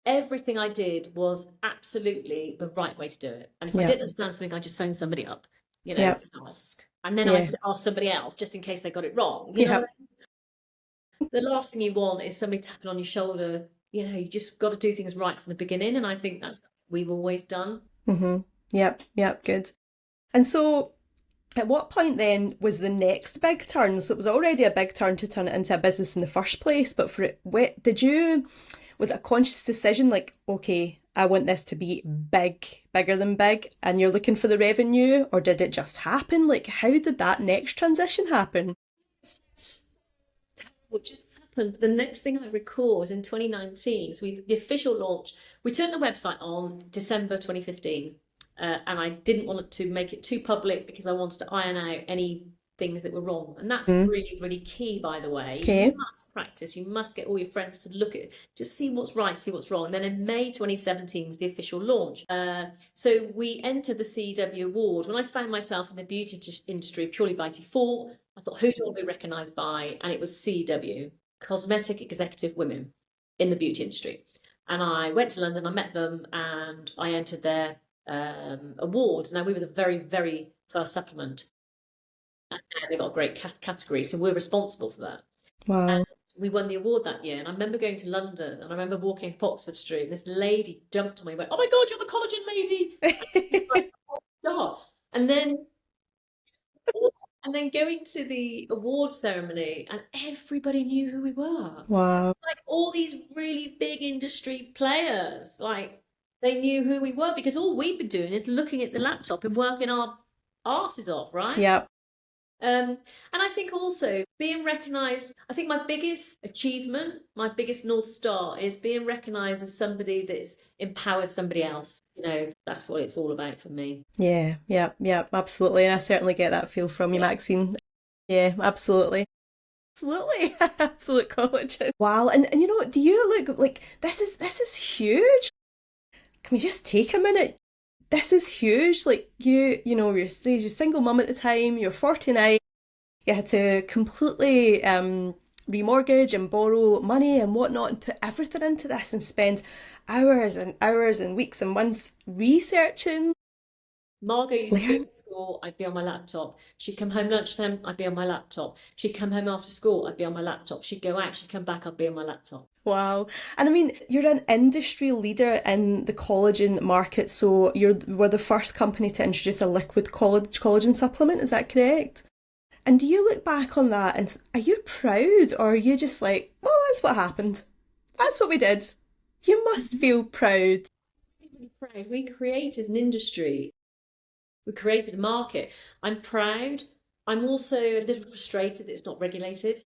B: Everything I did was absolutely the right way to do it. And if I
A: Yeah.
B: didn't understand something, I just phoned somebody up, you know,
A: Yeah.
B: and ask. And then
A: Yeah.
B: I could ask somebody else just in case they got it wrong. You know
A: Yeah.
B: what I mean? The last thing you want is somebody tapping on your shoulder. You know, you just got to do things right from the beginning. And I think that's what we've always done.
A: Yep, good. And so at what point then was the next big turn? So it was already a big turn to turn it into a business in the first place, but was it a conscious decision like, okay, I want this to be bigger than big, and you're looking for the revenue, or did it just happen? Like, how did that next transition happen?
B: What just happened? The next thing I recall was in 2019. So the official launch, we turned the website on December 2015. And I didn't want to make it too public because I wanted to iron out any things that were wrong. And that's really, really key, by the way.
A: Okay.
B: You must practice. You must get all your friends to look at it, just see what's right, see what's wrong. And then in May 2017 was the official launch. So we entered the CW award. When I found myself in the beauty industry purely by default, I thought, who do I want to be recognised by? And it was CW, Cosmetic Executive Women in the beauty industry. And I went to London, I met them, and I entered their awards. Now, we were the very, very first supplement, and now they've got a great category, so we're responsible for that.
A: Wow.
B: And we won the award that year. And I remember going to London, and I remember walking up Oxford Street, and this lady jumped on me and went, "Oh my God, you're the collagen lady!" And like, oh God. And then going to the award ceremony, and everybody knew who we were.
A: Wow.
B: It's like all these really big industry players, like they knew who we were because all we've been doing is looking at the laptop and working our asses off, right?
A: Yep.
B: And I think also being recognised, I think my biggest achievement, my biggest North Star is being recognised as somebody that's empowered somebody else. That's what it's all about for me.
A: Yeah, absolutely. And I certainly get that feel from you, Maxine. Yeah, absolutely. Absolutely. Absolute collagen. Wow. And do you look like this is huge? Can we just take a minute? This is huge. Like you're a single mum at the time, you're 49, you had to completely remortgage and borrow money and whatnot and put everything into this and spend hours and hours and weeks and months researching.
B: Margot used to go to school, I'd be on my laptop. She'd come home lunchtime, I'd be on my laptop. She'd come home after school, I'd be on my laptop. She'd go out, she'd come back, I'd be on my laptop.
A: Wow. And I mean, you're an industry leader in the collagen market, so were the first company to introduce a liquid collagen supplement, is that correct? And do you look back on that and are you proud, or are you just like, well, that's what happened. That's what we did. You must feel proud.
B: I'm really proud. We created an industry. We created a market. I'm proud. I'm also a little frustrated that it's not regulated.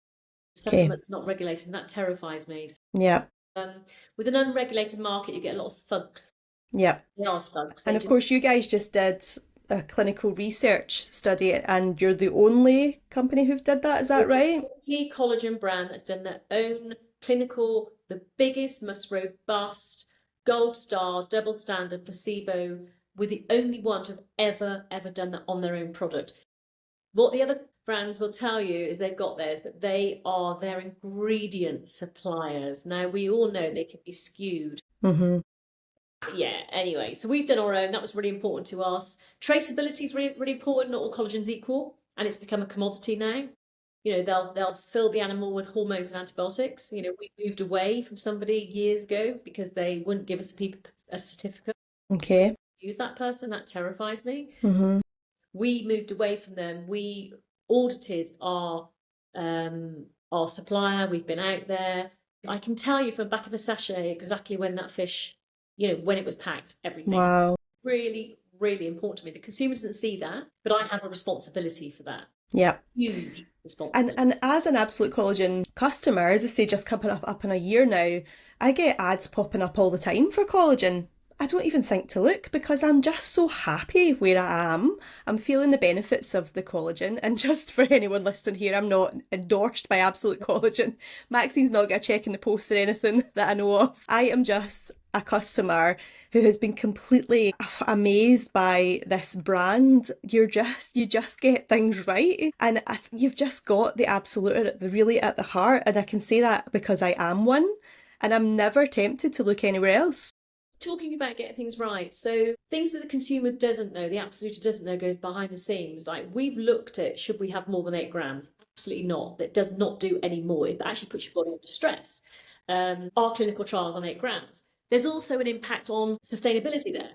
B: Supplements not regulated, and that terrifies me.
A: Yeah.
B: With an unregulated market, you get a lot of thugs.
A: Yeah.
B: They are thugs.
A: And of course, you guys just did a clinical research study, and you're the only company who've did that. Is that right?
B: The collagen brand that's done their own clinical, the biggest, most robust, gold star, double standard, placebo. We're the only ones who've ever done that on their own product. What the other brands will tell you is they've got theirs, but they are their ingredient suppliers. Now, we all know they can be skewed.
A: Mm-hmm.
B: Yeah, anyway, so we've done our own. That was really important to us. Traceability is really, really important. Not all collagen's equal, and it's become a commodity now. They'll fill the animal with hormones and antibiotics. We moved away from somebody years ago because they wouldn't give us a certificate.
A: Okay.
B: Use that person. That terrifies me.
A: Mm-hmm.
B: We moved away from them. We audited our supplier. We've been out there. I can tell you from the back of a sachet exactly when that fish, when it was packed, everything.
A: Wow.
B: Really, really important to me. The consumer doesn't see that, but I have a responsibility for that.
A: Yeah.
B: Huge responsibility.
A: And as an Absolute Collagen customer, as I say, just coming up in a year now, I get ads popping up all the time for collagen. I don't even think to look because I'm just so happy where I am. I'm feeling the benefits of the collagen. And just for anyone listening here, I'm not endorsed by Absolute Collagen. Maxine's not got a check in the post or anything that I know of. I am just a customer who has been completely amazed by this brand. You just get things right. And you've just got the Absolute really at the heart. And I can say that because I am one. And I'm never tempted to look anywhere else.
B: Talking about getting things right, so things that the consumer doesn't know, the absolute doesn't know, goes behind the scenes. Like, we've looked at, should we have more than 8 grams? Absolutely not. That does not do any more. It actually puts your body under stress. Our clinical trials on 8 grams. There's also an impact on sustainability there.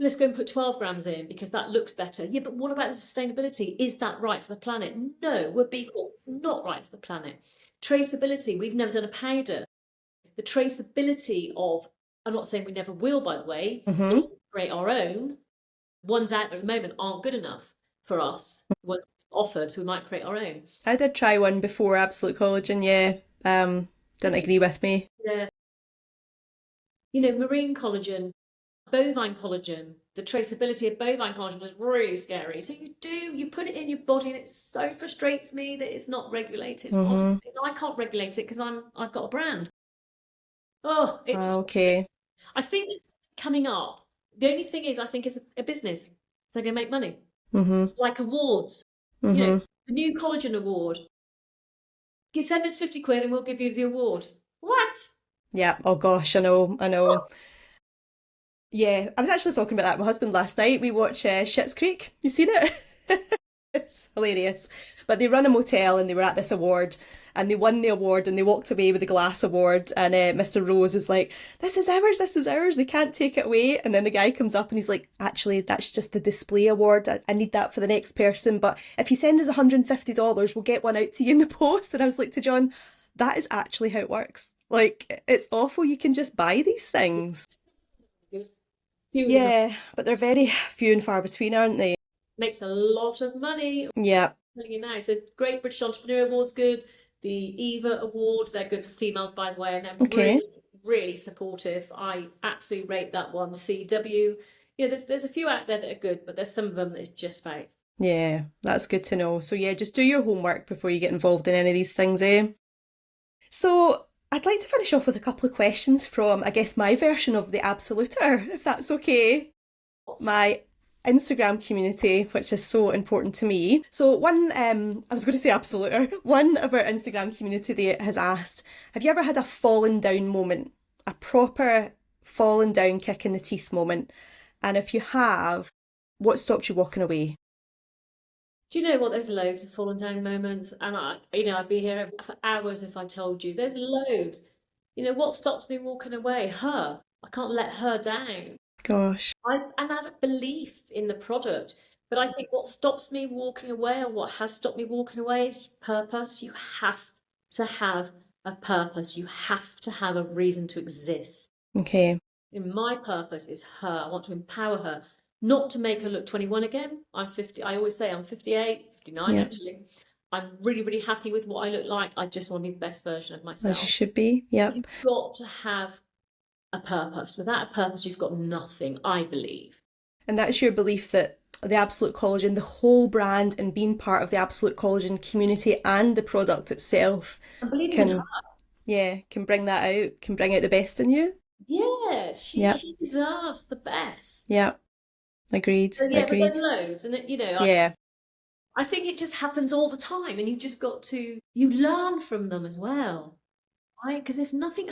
B: Let's go and put 12 grams in because that looks better. Yeah, but what about the sustainability? Is that right for the planet? No, we're B Corp. It's not right for the planet. Traceability, we've never done a powder. The traceability of, I'm not saying we never will, by the way,
A: Mm-hmm.
B: if we create our own, ones out there at the moment aren't good enough for us. The ones offered, so we might create our own.
A: I did try one before Absolute Collagen, yeah. Didn't agree with me.
B: Yeah. Marine collagen, bovine collagen, the traceability of bovine collagen is really scary. So you put it in your body and it so frustrates me that it's not regulated.
A: Mm-hmm.
B: Honestly, I can't regulate it because I've got a brand. Oh,
A: okay.
B: I think it's coming up. The only thing is, I think it's a business. They're going to make money.
A: Mm-hmm.
B: Like awards.
A: Mm-hmm.
B: The new collagen award. You send us 50 quid and we'll give you the award. What?
A: Yeah. Oh gosh, I know. Yeah, I was actually talking about that with my husband last night. We watched Schitt's Creek. You seen it? It's hilarious. But they run a motel and they were at this award and they won the award and they walked away with the glass award, and Mr. Rose was like, this is ours, they can't take it away. And then the guy comes up and he's like, actually, that's just the display award. I need that for the next person, but if you send us $150, we'll get one out to you in the post. And I was like to John, that is actually how it works. Like, it's awful. You can just buy these things. Yeah, but they're very few and far between, aren't they?
B: makes a lot of money.
A: Yeah.
B: I'm telling you now. So Great British Entrepreneur Award's good. The EVA Awards, they're good for females, by the way, and they're
A: Okay.
B: really supportive. I absolutely rate that one. CW. Yeah, there's a few out there that are good, but there's some of them that is just fake.
A: Yeah, that's good to know. So yeah, just do your homework before you get involved in any of these things, eh? So I'd like to finish off with a couple of questions from, I guess, my version of the Absoluter, if that's okay. My Instagram community, which is so important to me. So one, I was going to say Absoluter, one of our Instagram community there has asked, have you ever had a fallen down moment? A proper fallen down kick in the teeth moment? And if you have, what stopped you walking away?
B: Do you know what? There's loads of fallen down moments, and I'd be here for hours if I told you. There's loads. What stops me walking away? Her. I can't let her down.
A: Gosh.
B: I have a belief in the product, but I think what stops me walking away, or what has stopped me walking away, is purpose. You have to have a purpose. You have to have a reason to exist.
A: Okay.
B: And my purpose is her. I want to empower her, not to make her look 21 again. I'm 50. I always say I'm 58, 59
A: Yeah.
B: actually. I'm really, really happy with what I look like. I just want to be the best version of myself.
A: As you should be. Yep.
B: You've got to have a purpose. Without a purpose, you've got nothing, I believe.
A: And that's your belief that the Absolute Collagen, the whole brand, and being part of the Absolute Collagen community and the product itself
B: And believing in her.
A: can bring that out, can bring out the best in you.
B: Yeah, she deserves the best.
A: Yeah, agreed.
B: So yeah,
A: agreed.
B: but there's loads, and
A: yeah.
B: I think it just happens all the time, and you've just got to learn from them as well, right? Because if nothing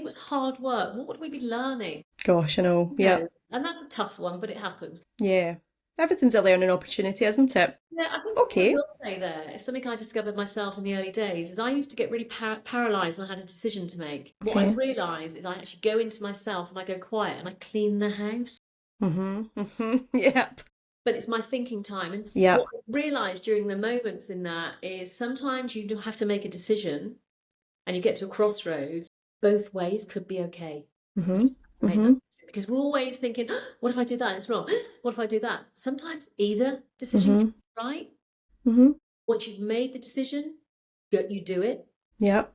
B: was hard work, what would we be learning?
A: Gosh, I know. Yeah.
B: And that's a tough one, but it happens.
A: Yeah. Everything's a learning opportunity, isn't it?
B: Yeah, I think
A: Okay.
B: what I will say there is something I discovered myself in the early days is I used to get really paralysed when I had a decision to make. What I realised is I actually go into myself and I go quiet and I clean the house.
A: Yep.
B: But it's my thinking time. And
A: Yep.
B: what I realised during the moments in that is sometimes you have to make a decision and you get to a crossroads. Both ways could be okay. Because we're always thinking, oh, what if I do that and it's wrong? What if I do that? Sometimes either decision can be right. Once you've made the decision, you do it.
A: Yeah.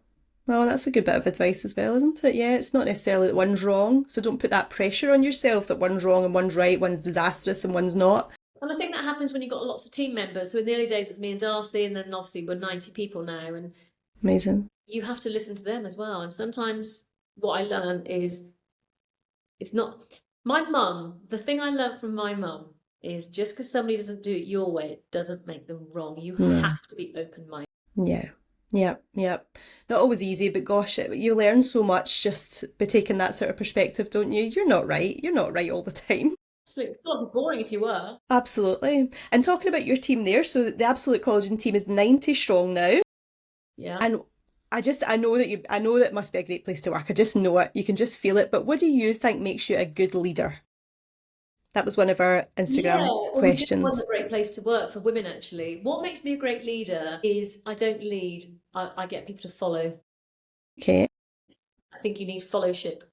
A: Well, that's a good bit of advice as well, isn't it? Yeah, it's not necessarily that one's wrong, so don't put that pressure on yourself that one's wrong and one's right, one's disastrous and one's not.
B: And I think that happens when you've got lots of team members. So in the early days it was me and Darcy, and then obviously we're 90 people now, and
A: amazing.
B: You have to listen to them as well. And sometimes what I learn is it's not my mum. The thing I learned from my mum is just because somebody doesn't do it your way, it doesn't make them wrong. You have to be open-minded.
A: Yeah. Yep. Not always easy, but gosh, you learn so much just by taking that sort of perspective, don't you? You're not right. You're not right all the time.
B: Absolutely. It's got to be boring if you were.
A: Absolutely. And talking about your team there, so the Absolute Collagen team is 90 strong now.
B: Yeah.
A: And I know that it must be a great place to work. I just know it. You can just feel it. But what do you think makes you a good leader? That was one of our Instagram questions.
B: It's a great place to work for women, actually. What makes me a great leader is I don't lead. I get people to follow.
A: Okay.
B: I think you need followship.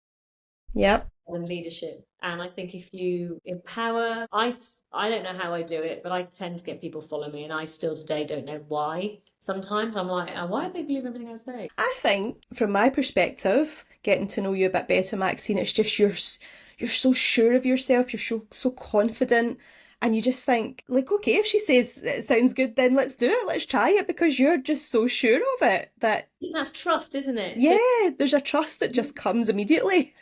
A: Yep.
B: Than leadership. And I think if you empower, I don't know how I do it, but I tend to get people follow me, and I still today don't know why. Sometimes I'm like, why do they believe everything I say? I
A: think, from my perspective, getting to know you a bit better, Maxine, it's just you're so sure of yourself, you're so confident, and you just think, like, okay, if she says it sounds good, then let's do it, let's try it, because you're just so sure of it that...
B: That's trust, isn't it?
A: Yeah, there's a trust that just comes immediately.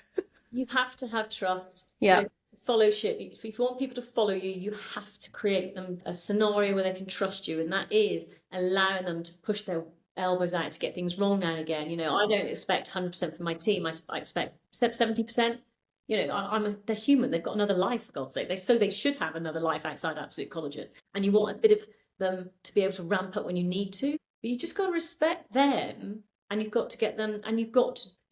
B: You have to have trust.
A: Yeah.
B: Followship. If you want people to follow you, you have to create them a scenario where they can trust you, and that is allowing them to push their elbows out to get things wrong now and again. I don't expect 100% from my team. I expect 70%. They're human. They've got another life, for God's sake. They should have another life outside Absolute Collagen. And you want a bit of them to be able to ramp up when you need to, but you just got to respect them, and you've got to get them, and you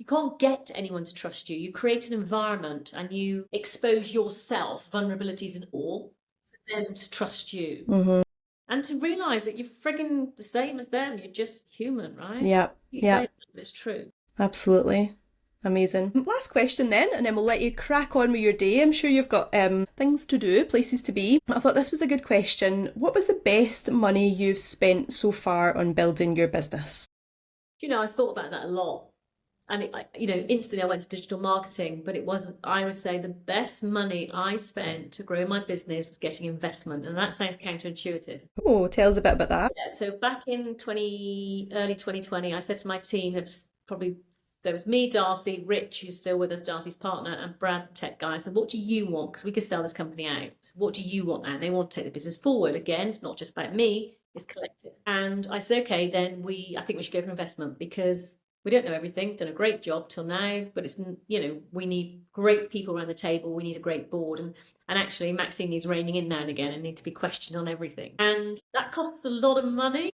B: can't get anyone to trust you. You create an environment and you expose yourself, vulnerabilities and all, for them to trust you. And to realise that you're frigging the same as them. You're just human, right?
A: Yeah.
B: It's true.
A: Absolutely. Amazing. Last question then, and then we'll let you crack on with your day. I'm sure you've got things to do, places to be. I thought this was a good question. What was the best money you've spent so far on building your business?
B: I thought about that a lot. And instantly I went to digital marketing, but it wasn't. I would say the best money I spent to grow my business was getting investment. And that sounds counterintuitive.
A: Oh, tell us a bit about that.
B: Yeah, so back in early 2020, I said to my team, there was me, Darcy, Rich, who's still with us, Darcy's partner, and Brad, the tech guy. I said, what do you want? Because we could sell this company out. So what do you want now? And they want to take the business forward. Again, it's not just about me, it's collective. And I said, okay, then I think we should go for investment, because we don't know everything, done a great job till now, but it's, we need great people around the table. We need a great board. And actually, Maxine needs reining in now and again and need to be questioned on everything. And that costs a lot of money.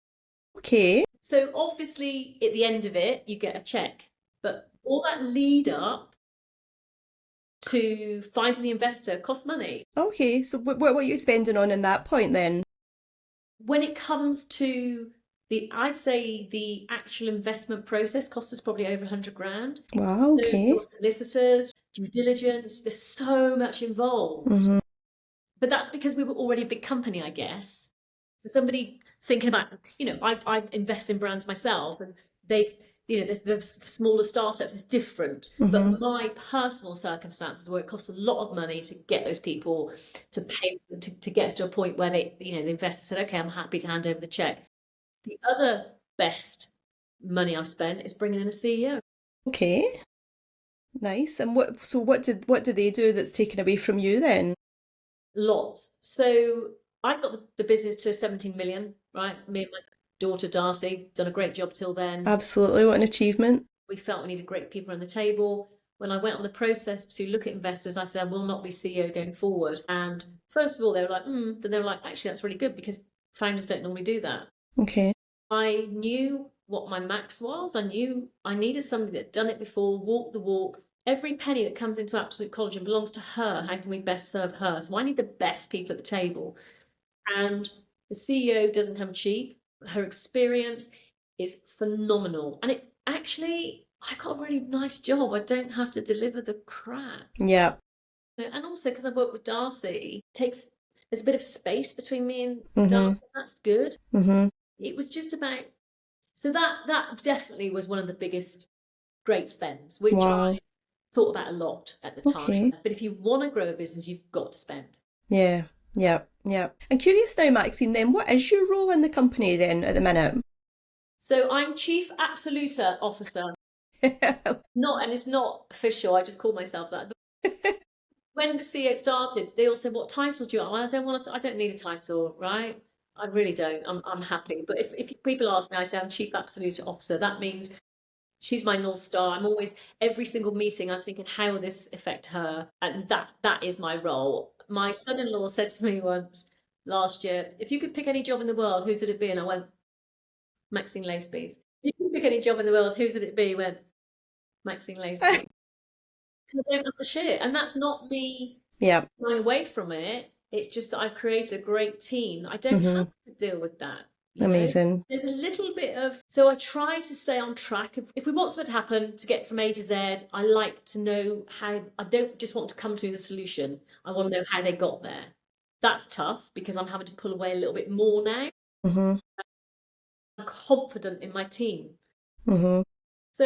A: Okay.
B: So obviously, at the end of it, you get a check. But all that lead up to finding the investor costs money.
A: Okay, so what are you spending on in that point then?
B: When it comes to I'd say the actual investment process cost us probably over 100 grand.
A: Wow, okay.
B: So your solicitors, due diligence, there's so much involved.
A: Mm-hmm.
B: But that's because we were already a big company, I guess. So somebody thinking about, I invest in brands myself, and there's smaller startups, it's different.
A: Mm-hmm.
B: But my personal circumstances, where it costs a lot of money to get those people to pay, to get us to a point where the investor said, okay, I'm happy to hand over the check. The other best money I've spent is bringing in a CEO.
A: Okay, nice. And what do they do that's taken away from you then?
B: Lots. So I got the business to 17 million, right? Me and my daughter Darcy done a great job till then.
A: Absolutely, what an achievement.
B: We felt we needed great people on the table. When I went on the process to look at investors, I said, I will not be CEO going forward. And first of all, they were like, then they were like, actually, that's really good, because founders don't normally do that.
A: Okay.
B: I knew what my max was. I knew I needed somebody that had done it before, walked the walk. Every penny that comes into Absolute Collagen belongs to her. How can we best serve her? So I need the best people at the table. And the CEO doesn't come cheap. Her experience is phenomenal. And it actually, I got a really nice job. I don't have to deliver the crap.
A: Yeah.
B: And also, because I work with Darcy, there's a bit of space between me and
A: Mm-hmm.
B: Darcy. That's good.
A: Mm-hmm.
B: It was just about, so that definitely was one of the biggest great spends, which
A: Wow.
B: I thought about a lot at the time. But if you want to grow a business, you've got to spend.
A: Yeah. I'm curious now, Maxine, then what is your role in the company then at the minute?
B: So I'm Chief Absolute Officer. And it's not official, I just call myself that. When the CEO started, they all said, what title do you want? I don't need a title, right? I really don't. I'm happy. But if people ask me, I say I'm Chief Absolute Officer. That means she's my North Star. I'm always, every single meeting, I'm thinking, how will this affect her? And that is my role. My son-in-law said to me once last year, if you could pick any job in the world, whose would it be? And I went, Maxine Laceby's. If you could pick any job in the world, whose would it be? He went, Maxine Laceby. Because I don't have the shit. And that's not me going away from it. It's just that I've created a great team. I don't have to deal with that.
A: Amazing.
B: There's a little bit of, so I try to stay on track. If we want something to happen, to get from A to Z, I like to know how. I don't just want to come to me with a solution. I want to know how they got there. That's tough, because I'm having to pull away a little bit more now.
A: Mm-hmm.
B: I'm confident in my team.
A: Mm-hmm.
B: So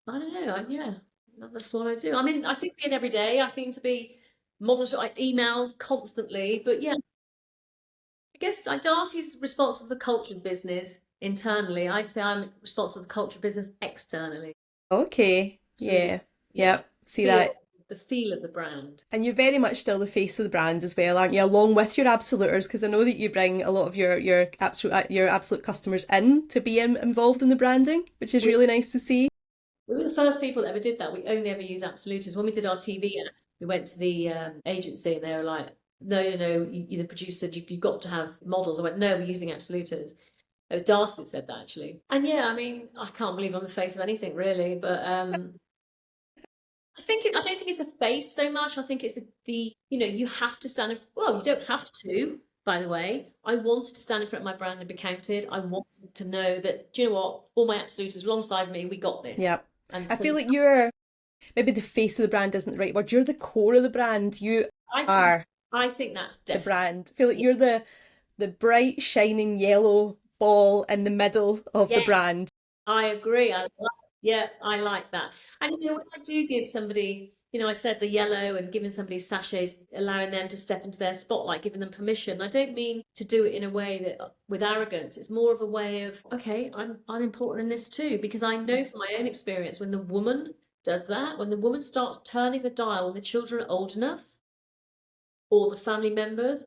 B: I don't know. That's what I do. I mean, I seem to be in every day. I seem to be monitoring emails constantly. But yeah, I guess Darcy's responsible for the culture of the business internally. I'd say I'm responsible for the culture of business externally.
A: Okay. So yeah. See that.
B: The feel of the brand.
A: And you're very much still the face of the brand as well, aren't you? Along with your absoluters, because I know that you bring a lot of your absolute customers in to be involved in the branding, which is really nice to see.
B: We were the first people that ever did that. We only ever use absoluters. When we did our TV ad, we went to the agency and they were like, no, the producer said you've got to have models. I went, no, we're using absoluters. It was Darcy that said that, actually. And yeah, I mean, I can't believe I'm the face of anything, really, but I don't think it's a face so much. I think it's the you have to stand well, you don't have to, by the way. I wanted to stand in front of my brand and be counted. I wanted to know that, do you know what, all my absoluters alongside me, we got this.
A: Yep.
B: And
A: I
B: so
A: feel like you're, maybe the face of the brand isn't the right word. You're the core of the brand. You are
B: I think that's
A: the
B: definitely,
A: brand. I feel like you're the bright, shining yellow ball in the middle of the
B: yes,
A: brand.
B: I agree. Yeah, I like that. And when I do give somebody, I said the yellow and giving somebody sachets, allowing them to step into their spotlight, giving them permission. I don't mean to do it in a way that with arrogance. It's more of a way of, okay, I'm important in this too, because I know from my own experience when the woman does that, when the woman starts turning the dial when the children are old enough or the family members,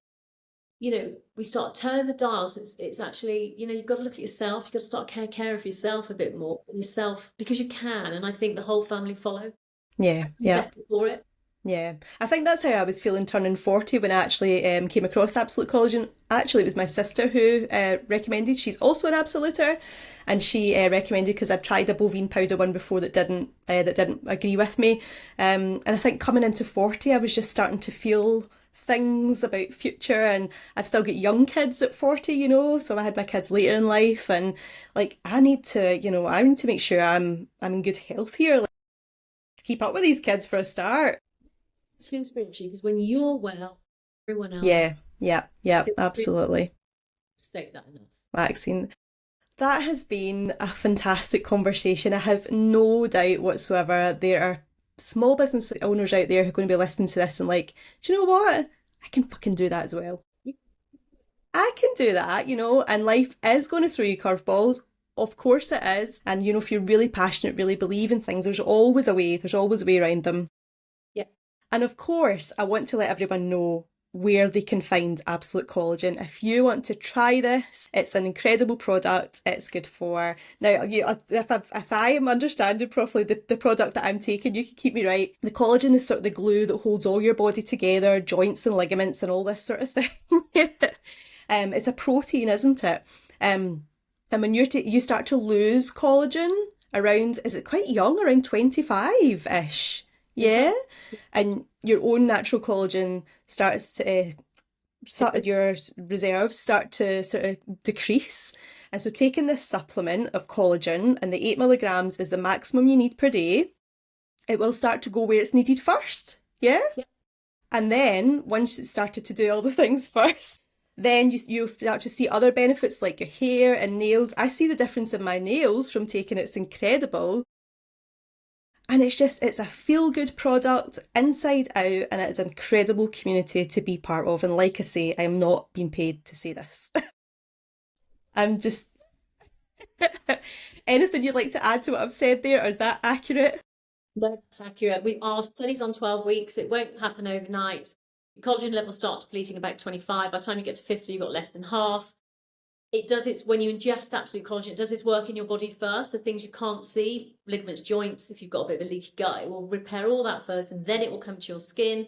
B: we start turning the dials. It's actually, you've got to look at yourself. You've got to start caring for yourself a bit more, yourself, because you can. And I think the whole family follow.
A: Yeah,
B: Be
A: yeah.
B: better for it.
A: Yeah, I think that's how I was feeling turning 40 when I actually came across Absolute Collagen. Actually, it was my sister who recommended. She's also an absoluter, and she recommended because I'd tried a bovine powder one before that didn't agree with me. And I think coming into 40, I was just starting to feel things about future, and I've still got young kids at 40, so I had my kids later in life, and like I need to make sure I'm in good health here, like, to keep up with these kids for a start.
B: It's spiritually because when you're well, everyone else
A: Yeah, yeah, yeah,
B: is
A: absolutely.
B: state that enough.
A: Maxine, that has been a fantastic conversation. I have no doubt whatsoever there are small business owners out there who are going to be listening to this and like, do you know what? I can fucking do that as well. I can do that, and life is going to throw you curveballs. Of course it is. And, if you're really passionate, really believe in things, there's always a way. There's always a way around them.
B: Yeah.
A: And of course, I want to let everyone know where they can find Absolute Collagen. If you want to try this, it's an incredible product. It's good for, now, if I am understanding properly the product that I'm taking, you can keep me right. The collagen is sort of the glue that holds all your body together, joints and ligaments and all this sort of thing. It's a protein, isn't it? And when you start to lose collagen around, is it quite young, around 25-ish? Yeah, and your own natural collagen starts to, your reserves start to sort of decrease. And so taking this supplement of collagen, and the 8 milligrams is the maximum you need per day, it will start to go where it's needed first. Yeah? And then once it's started to do all the things first, then you'll start to see other benefits like your hair and nails. I see the difference in my nails from taking it. It's incredible. And it's a feel-good product inside out, and it's an incredible community to be part of. And like I say, I am not being paid to say this. I'm just... Anything you'd like to add to what I've said there, or is that accurate?
B: That's accurate. Our study's on 12 weeks. It won't happen overnight. Collagen levels start depleting about 25. By the time you get to 50, you've got less than half. When you ingest Absolute Collagen, it does its work in your body first. So things you can't see, ligaments, joints, if you've got a bit of a leaky gut, it will repair all that first, and then it will come to your skin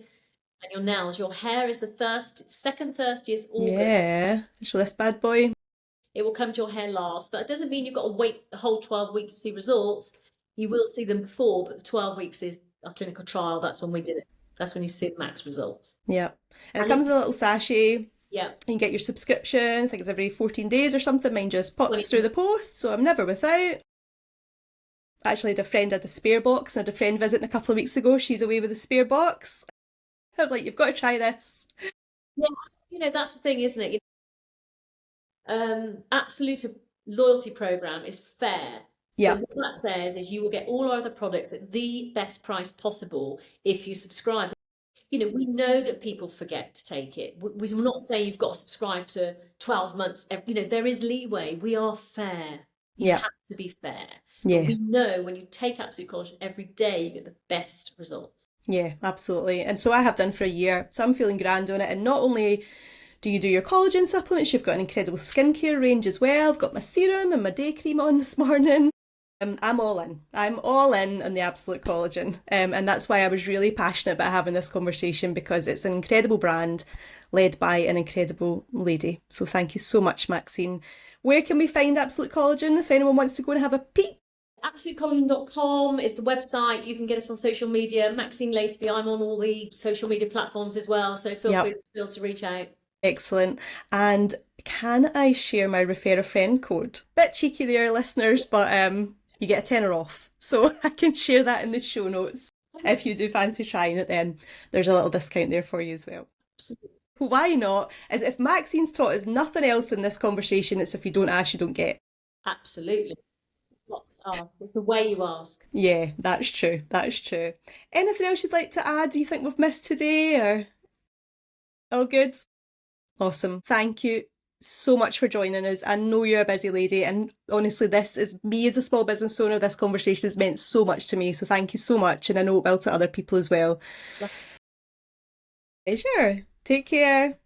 B: and your nails. Your hair is the second thirstiest organ.
A: Yeah, show this bad boy.
B: It will come to your hair last. That doesn't mean you've got to wait the whole 12 weeks to see results. You will see them before, but the 12 weeks is a clinical trial. That's when we did it. That's when you see the max results.
A: Yeah. And it comes in a little sachet.
B: Yeah.
A: You can get your subscription. I think it's every 14 days or something. Mine just pops through the post, so I'm never without. Actually, I had a friend had a spare box, and I had a friend visiting a couple of weeks ago. She's away with a spare box. I was like, you've got to try this.
B: Yeah, that's the thing, isn't it? Absolute loyalty program is fair.
A: Yeah.
B: So what that says is you will get all our other products at the best price possible if you subscribe. We know that people forget to take it. We're not saying you've got to subscribe to 12 months. There is leeway. We are fair. You have to be fair.
A: Yeah.
B: But we know when you take Absolute Collagen every day, you get the best results.
A: Yeah, absolutely. And so I have done for a year. So I'm feeling grand on it. And not only do you do your collagen supplements, you've got an incredible skincare range as well. I've got my serum and my day cream on this morning. I'm all in. I'm all in on the Absolute Collagen. And that's why I was really passionate about having this conversation, because it's an incredible brand led by an incredible lady. So thank you so much, Maxine. Where can we find Absolute Collagen if anyone wants to go and have a peek?
B: AbsoluteCollagen.com is the website. You can get us on social media. Maxine Laceby, I'm on all the social media platforms as well. So feel to reach out.
A: Excellent. And can I share my refer a friend code? Bit cheeky there, listeners, but you get a tenner off. So I can share that in the show notes. If you do fancy trying it, then there's a little discount there for you as well.
B: Absolutely.
A: Why not? As if Maxine's taught us nothing else in this conversation, it's if you don't ask, you don't get.
B: Absolutely. Not to ask. It's the way you ask.
A: Yeah, that's true. That's true. Anything else you'd like to add? Do you think we've missed today, or all good? Awesome. Thank you so much for joining us. I know you're a busy lady, and honestly, this is me as a small business owner. This conversation has meant so much to me. So thank you so much, and I know it will to other people as well. Pleasure. Take care.